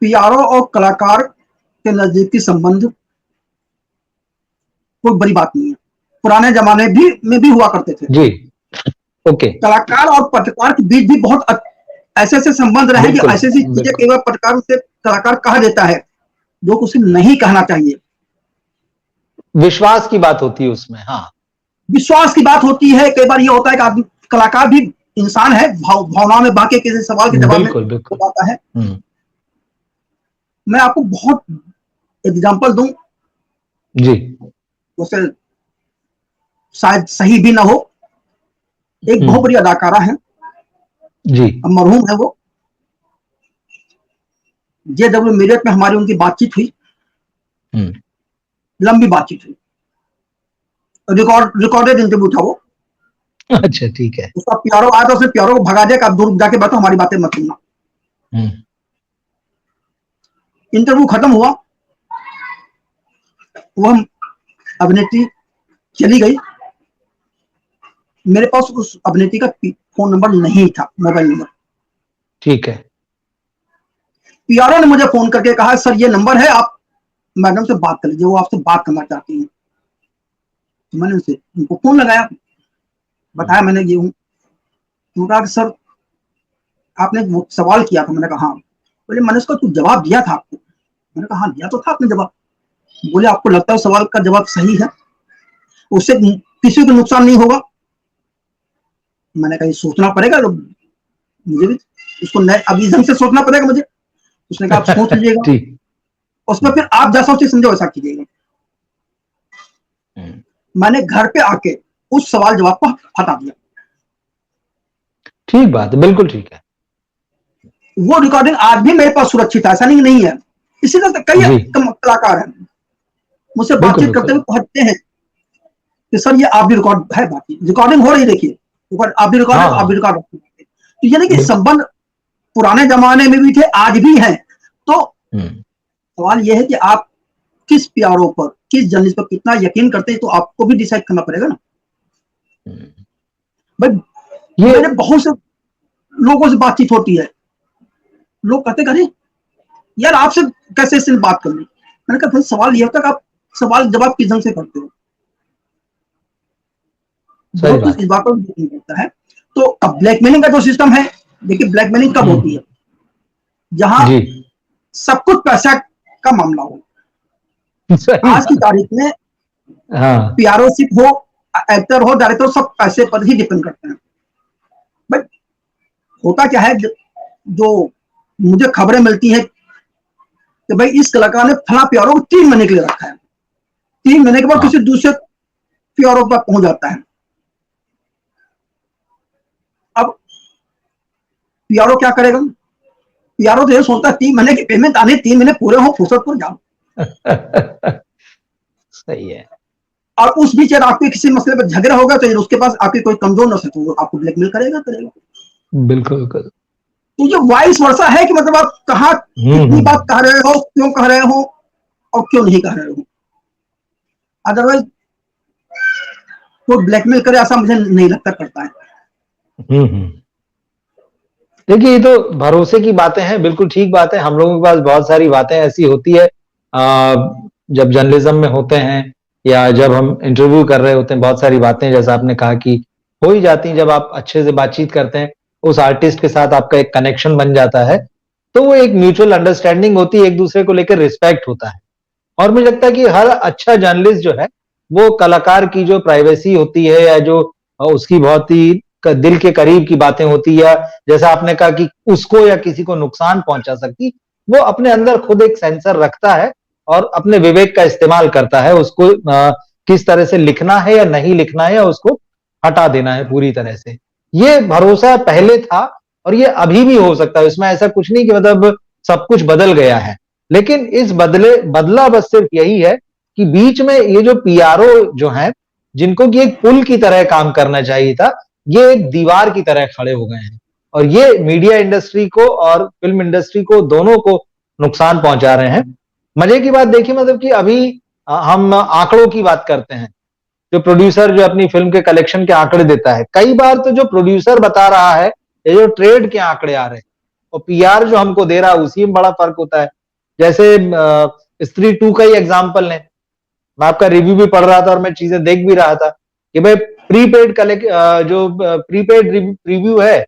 पीआरओ और कलाकार के नजदीकी संबंध कोई बड़ी बात नहीं है, पुराने जमाने में भी हुआ करते थे। जी, ओके। कलाकार और पत्रकार के बीच भी बहुत ऐसे ऐसे संबंध रहे कि ऐसी ऐसी चीजें कई बार पत्रकार से कलाकार कह देता है जो उसे नहीं कहना चाहिए। विश्वास की बात होती है उसमें। हाँ, विश्वास की बात होती है। कई बार ये होता है कि आदमी कलाकार भी इंसान है, भावनाओं में बाकी किसी सवाल के जवाब में हो जाता है। मैं आपको बहुत एग्जांपल दूं जी, उसे शायद सही भी ना हो। एक बहुत बड़ी अदाकारा है जी, अब मरहूम है वो, जेडब्ल्यू मीडिया में हमारी उनकी बातचीत हुई, लंबी बातचीत हुई, रिकॉर्डेड इंटरव्यू था वो। अच्छा, ठीक है। उसका प्यारो आया तो उसने प्यारो को भगा दिया कि आप दूर जाके बैठो, हमारी बातें मत सुनना। इंटरव्यू खत्म हुआ, वह अभिनेत्री चली गई। मेरे पास उस अभिनेत्री का फोन नंबर नहीं था, मोबाइल नंबर। ठीक है। पीआरओ ने मुझे फोन करके कहा सर ये नंबर है, आप मैडम से बात कर लीजिए, वो आपसे बात करना चाहती हैं। तो मैंने उनको फोन लगाया, बताया मैंने ये हूँ। तो कहा कि सर आपने वो सवाल किया था। मैंने कहा हाँ। बोले मैंने उसका कुछ जवाब दिया था आपको। मैंने कहा हाँ दिया तो था आपने जवाब। बोले आपको लगता है सवाल का जवाब सही है, उससे किसी को नुकसान नहीं होगा? मैंने कहा सोचना पड़ेगा, मुझे भी उसको अभी ढंग से सोचना पड़ेगा मुझे। उसने कहा आप सोच लीजिएगा, उसमें फिर आप जैसा सोचे समझो वैसा कीजिएगा। मैंने घर पे आके उस सवाल जवाब को हटा दिया। ठीक बात है, बिल्कुल ठीक है। वो रिकॉर्डिंग आज भी मेरे पास सुरक्षित है, ऐसा नहीं है। इसी तरह कई कलाकार हैं मुझसे बातचीत करते हुए कहते हैं कि सर ये आप भी रिकॉर्ड है, बाकी रिकॉर्डिंग हो रही, देखिए आप भी रिकॉर्ड आप भी रिकॉर्ड। तो यानी कि संबंध पुराने जमाने में भी थे, आज भी हैं। तो सवाल यह है कि आप किस प्यारों पर, किस जर्नलिस्ट पर कितना यकीन करते हैं, तो आपको भी डिसाइड करना पड़ेगा ना भाई। मेरे बहुत से लोगों से बातचीत होती है, लोग कहते करें यार आपसे कैसे इससे बात करनी। मैंने कहा भाई सवाल यह होता है कि आप सवाल जवाब किस ढंग से करते हो, बहुत कुछ इस बात पर डिपेंड करता है। तो अब ब्लैकमेलिंग का जो सिस्टम है, देखिए ब्लैकमेलिंग कब होती है? जहां सब कुछ पैसा का मामला हो। आज की तारीख में पीआरओशिप हो, एक्टर हो, डायरेक्टर हो, सब पैसे पर ही डिपेंड करते हैं। बट होता क्या है, जो मुझे खबरें मिलती हैं कि भाई इस कलाकार ने फला पीआरओ को 3 महीने के लिए रखा है, 3 महीने के बाद किसी दूसरे पीआरओ पर पहुंच जाता है। अब पीआरओ क्या करेगा? पीआरओ तो ये सोचता है 3 महीने की पेमेंट आने, 3 महीने पूरे हो, फुर्सत पर जाओ। सही है। और उस बीच अगर आपके किसी मसले पर झगड़ा होगा तो उसके पास आपकी कोई कमजोर नस्ल तो वो आपको ब्लैकमेल करेगा करेगा। बिल्कुल बिल्कुल। तो ये वाइस वर्षा है कि मतलब आप कहाँ कितनी बात कह रहे हो, क्यों कह रहे हो और क्यों नहीं कह रहे हो। अदरवाइज तो ब्लैकमेल करे ऐसा मुझे नहीं लगता करता है। देखिए ये तो भरोसे की बातें हैं, बिल्कुल ठीक बात है। हम लोगों के पास बहुत सारी बातें ऐसी होती है जब जर्नलिज्म में होते हैं या जब हम इंटरव्यू कर रहे होते हैं, बहुत सारी बातें जैसा आपने कहा कि हो ही जाती हैं। जब आप अच्छे से बातचीत करते हैं, उस आर्टिस्ट के साथ आपका एक कनेक्शन बन जाता है, तो वो एक म्यूचुअल अंडरस्टैंडिंग होती है, एक दूसरे को लेकर रिस्पेक्ट होता है। और मुझे लगता है कि हर अच्छा जर्नलिस्ट जो है वो कलाकार की जो प्राइवेसी होती है या जो उसकी बहुत ही दिल के करीब की बातें होती है, या जैसा आपने कहा कि उसको या किसी को नुकसान पहुंचा सकती, वो अपने अंदर खुद एक सेंसर रखता है और अपने विवेक का इस्तेमाल करता है। उसको किस तरह से लिखना है या नहीं लिखना है या उसको हटा देना है पूरी तरह से। ये भरोसा पहले था और ये अभी भी हो सकता है। इसमें ऐसा कुछ नहीं कि मतलब सब कुछ बदल गया है, लेकिन इस बदला बस सिर्फ यही है कि बीच में ये जो पीआरओ जो हैं, जिनको कि एक पुल की तरह काम करना चाहिए था, ये एक दीवार की तरह खड़े हो गए हैं और ये मीडिया इंडस्ट्री को और फिल्म इंडस्ट्री को दोनों को नुकसान पहुंचा रहे हैं। मजे की बात देखिए, मतलब कि अभी हम आंकड़ों की बात करते हैं, जो प्रोड्यूसर जो अपनी फिल्म के कलेक्शन के आंकड़े देता है, कई बार तो जो प्रोड्यूसर बता रहा है ये जो ट्रेड के आंकड़े आ रहे हैं और पीआर जो हमको दे रहा है उसी में बड़ा फर्क होता है। जैसे स्त्री 2 का ही एग्जाम्पल लें, मैं आपका रिव्यू भी पढ़ रहा था और मैं चीजें देख भी रहा था कि भाई प्रीपेड रिव्यू है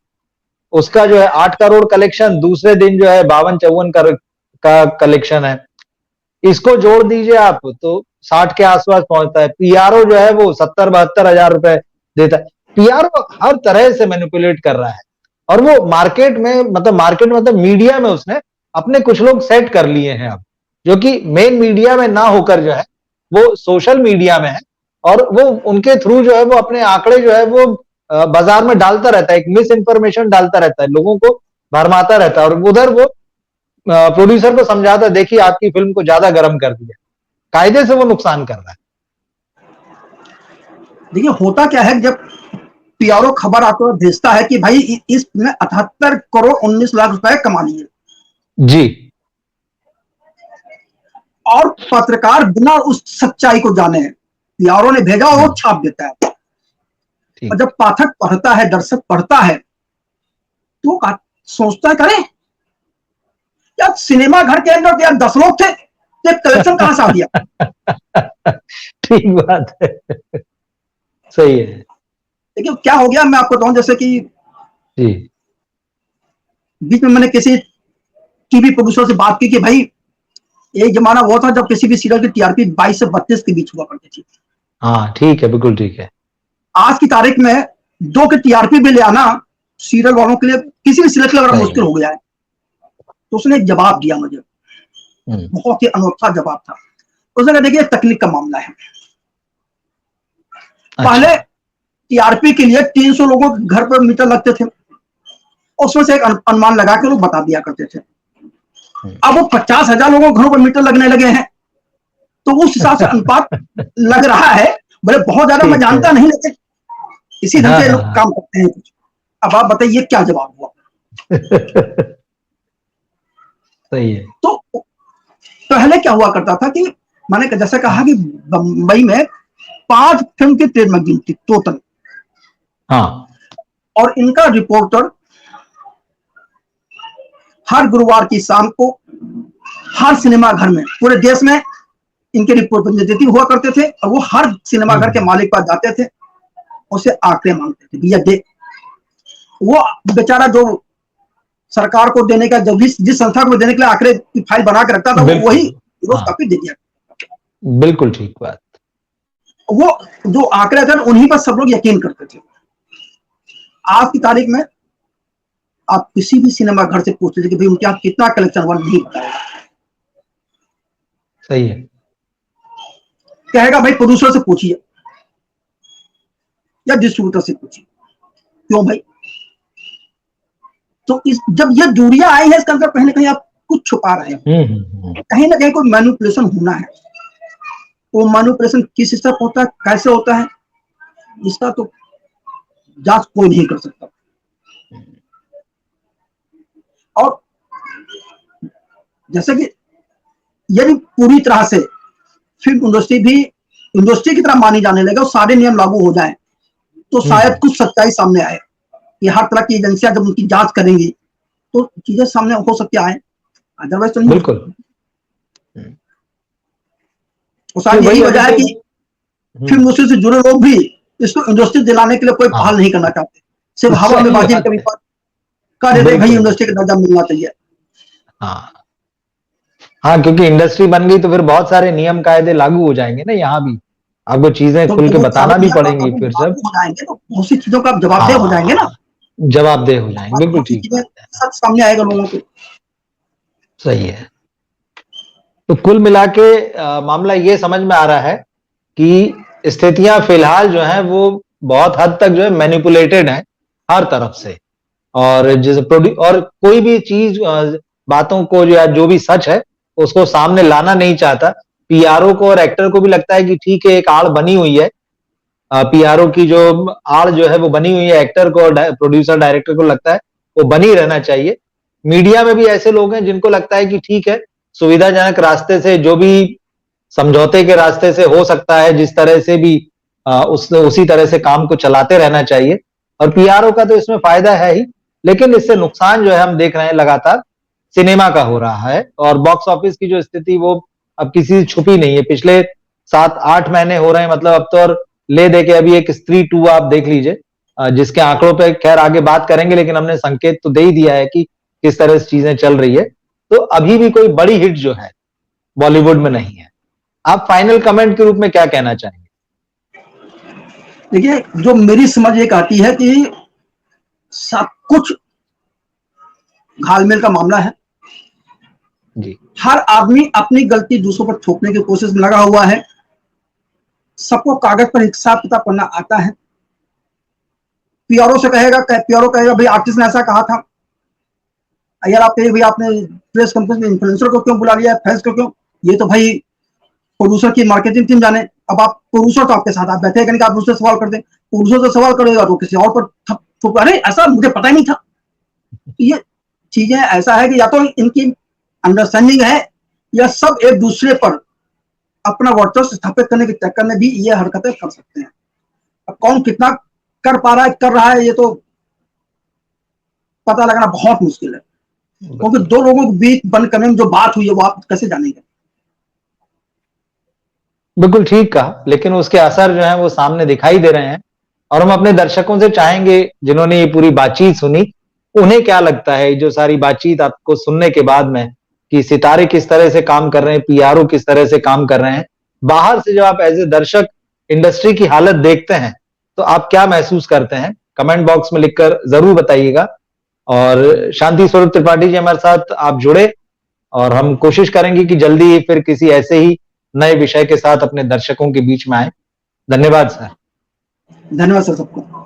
उसका जो है 8 करोड़ कलेक्शन, दूसरे दिन जो है 52-54 का कलेक्शन है। इसको जोड़ दीजिए आप तो 60 के आसपास पहुंचता है। पीआरओ जो है वो 70-72 हजार रुपए देता है। पीआरओ हर तरह से मैनिपुलेट कर रहा है और वो मार्केट में मतलब मीडिया में उसने अपने कुछ लोग सेट कर लिए हैं अब, जो कि मेन मीडिया में ना होकर जो है वो सोशल मीडिया में है और वो उनके थ्रू जो है वो अपने आंकड़े जो है वो बाजार में डालता रहता है, एक मिस इन्फॉर्मेशन डालता रहता है, लोगों को भरमाता रहता है और उधर वो प्रोड्यूसर को समझाता है देखिए आपकी फिल्म को ज्यादा गर्म कर दिया। कायदे से वो नुकसान कर रहा है। देखिए होता क्या है, जब पीआरओ खबर आपको भेजता है कि भाई इसमें 78 करोड़ 19 लाख रुपए कमा लिए जी, और पत्रकार बिना उस सच्चाई को जाने पीआरओ ने भेजा और वो छाप देता है। और जब पाठक पढ़ता है, दर्शक पढ़ता है, तो सोचता है करे यार सिनेमा घर के अंदर यार 10 लोग थे, तो कलेक्शन कहां से आ गया। ठीक बात है, सही है। देखिए क्या हो गया, मैं आपको बताऊं, जैसे कि जी, बीच में मैंने किसी टीवी प्रोड्यूसर से बात की कि भाई एक जमाना वो था जब किसी भी सीरियल की टीआरपी 22 से 32 के बीच हुआ करती थी। हाँ ठीक है, बिल्कुल ठीक है। आज की तारीख में 2 के टीआरपी भी ले आना सीरियल वालों के लिए, किसी भी सीरियल के लिए मुश्किल हो गया है। तो उसने एक जवाब दिया मुझे, बहुत ही अनोखा जवाब था। उसने कहा देखिए तकनीक का मामला है। पहले टीआरपी के लिए 300 लोगों के घर पर मीटर लगते थे, उसमें से एक अनुमान लगा के लोग बता दिया करते थे। अब वो 50,000 लोगों के घरों पर मीटर लगने लगे हैं, तो उस हिसाब से अनुपात लग रहा है। बोले बहुत ज्यादा मैं जानता नहीं, लेकिन इसी ढंग से लोग काम करते हैं कुछ। अब आप बताइए क्या जवाब हुआ। सही है। तो पहले क्या हुआ करता था कि मैंने जैसे कहा कि बंबई में 5 फिल्म की ट्रेड मैगजीन थी टोटल। हाँ, और इनका रिपोर्टर हर गुरुवार की शाम को हर सिनेमा घर में पूरे देश में इनके रिप्रेजेंटेटिव हुआ करते थे और वो हर सिनेमा घर के मालिक पास जाते थे, उसे आंकड़े मांगते थे, भैया दे। वो बेचारा जो सरकार को देने का, जो जिस संस्था को देने के लिए आंकड़े की फाइल बना के रखता था, वो वही रोज कॉपी दे दिया। बिल्कुल ठीक बात। वो जो आंकड़े थे उन्हीं पर सब लोग यकीन करते थे। आज की तारीख में आप किसी भी सिनेमा घर से पूछते थे कि भाई उनके यहाँ कितना कलेक्शन हुआ, नहीं बताएगा। सही है। कहेगा भाई प्रोड्यूसर से पूछिए या डिस्ट्रीब्यूटर से पूछिए। क्यों भाई? तो जब ये दूरियां आई है, इसका अंदर कहीं ना कहीं आप कुछ छुपा रहे हैं। कहीं ना कहीं कोई मैनिपुलेशन होना है। वो मैनिपुलेशन किस हिसाब से होता है, कैसे होता है, इसका तो जांच कोई नहीं कर सकता। और जैसे कि यदि पूरी तरह से फिल्म इंडस्ट्री भी इंडस्ट्री की तरह मानी जाने लगे और सारे नियम लागू हो जाए, तो शायद कुछ सच्चाई सामने आए कि हर तरह की एजेंसियां जब उनकी जांच करेंगी तो चीजें सामने हो सकती आए, अदरवाइज तो नहीं। बिल्कुल। और शायद यही वजह है कि फिल्म इंडस्ट्री से जुड़े लोग भी इसको इंडस्ट्री दिलाने के लिए कोई पहल नहीं करना चाहते, सिर्फ हवा में बाजी कभी कर दे भाई इंडस्ट्री का दर्जा मिलना चाहिए। हाँ, क्योंकि इंडस्ट्री बन गई तो फिर बहुत सारे नियम कायदे लागू हो जाएंगे ना, यहाँ भी आपको चीजें तो खुल के बताना भी पड़ेंगी फिर सब। हो जाएंगे तो बहुत सी चीजों का जवाबदेह हो जाएंगे ना, जवाबदेह हो जाएंगे। बिल्कुल ठीक है, सब सामने आएगा लोगों को। सही है। तो कुल मिला के मामला ये समझ में आ रहा है कि स्थितियां फिलहाल जो हैं वो बहुत हद तक जो है मैनिपुलेटेड है हर तरफ से, और और कोई भी चीज बातों को जो भी सच है उसको सामने लाना नहीं चाहता। पीआरओ को और एक्टर को भी लगता है कि ठीक है, एक आड़ बनी हुई है, पीआरओ की जो आड़ जो है वो बनी हुई है, एक्टर को और प्रोड्यूसर डायरेक्टर को लगता है वो बनी रहना चाहिए। मीडिया में भी ऐसे लोग हैं जिनको लगता है कि ठीक है, सुविधाजनक रास्ते से, जो भी समझौते के रास्ते से हो सकता है, जिस तरह से भी उसी तरह से काम को चलाते रहना चाहिए। और पीआरओ का तो इसमें फायदा है ही, लेकिन इससे नुकसान जो है हम देख रहे हैं लगातार सिनेमा का हो रहा है। और बॉक्स ऑफिस की जो स्थिति वो अब किसी से छुपी नहीं है। पिछले 7-8 महीने हो रहे हैं, मतलब अब तो और ले दे के अभी एक स्त्री 2 आप देख लीजिए, जिसके आंकड़ों पे खैर आगे बात करेंगे, लेकिन हमने संकेत तो दे ही दिया है कि किस तरह से चीजें चल रही है। तो अभी भी कोई बड़ी हिट जो है बॉलीवुड में नहीं है। आप फाइनल कमेंट के रूप में क्या कहना चाहेंगे? देखिए, जो मेरी समझ एक आती है कि सब कुछ घालमेल का मामला है जी। हर आदमी अपनी गलती दूसरों पर थोपने की कोशिश में लगा हुआ है। सबको कागज पर हिसाब किताब करना आता है। पीआरओ कहेगा भाई आर्टिस्ट ने ऐसा कहा था, यार आप कहिए भाई आपने प्रेस कॉन्फ्रेंस में इन्फ्लुएंसर को क्यों बुला लिया, फैंस को क्यों, ये तो भाई प्रोड्यूसर की मार्केटिंग टीम जाने। अब आप प्रोड्यूसर तो आपके साथ आप बैठे हैं, आप उससे सवाल कर दें, प्रोड्यूसर तो सवाल करेगा तो किसी और पर अरे ऐसा मुझे पता ही नहीं था। ये चीजें ऐसा है कि या तो इनकी अंडरस्टैंडिंग है या सब एक दूसरे पर अपना वर्चस्व स्थापित करने के चक्कर में भी ये हरकतें कर सकते हैं। अब कौन कितना कर पा रहा है, कर रहा है, ये तो पता लगना बहुत मुश्किल है, क्योंकि दो लोगों के बीच बंद करने में जो बात हुई है वो आप कैसे जानेंगे। बिल्कुल ठीक कहा, लेकिन उसके असर जो है वो सामने दिखाई दे रहे हैं। और हम अपने दर्शकों से चाहेंगे, जिन्होंने ये पूरी बातचीत सुनी, उन्हें क्या लगता है जो सारी बातचीत आपको सुनने के बाद में, कि सितारे किस तरह से काम कर रहे हैं, पीआरओ किस तरह से काम कर रहे हैं। बाहर से जब आप एज ए दर्शक इंडस्ट्री की हालत देखते हैं तो आप क्या महसूस करते हैं, कमेंट बॉक्स में लिखकर जरूर बताइएगा। और शांति स्वरूप त्रिपाठी जी हमारे साथ आप जुड़े, और हम कोशिश करेंगे कि जल्दी ही फिर किसी ऐसे ही नए विषय के साथ अपने दर्शकों के बीच में आए। धन्यवाद सर। धन्यवाद सर सबको।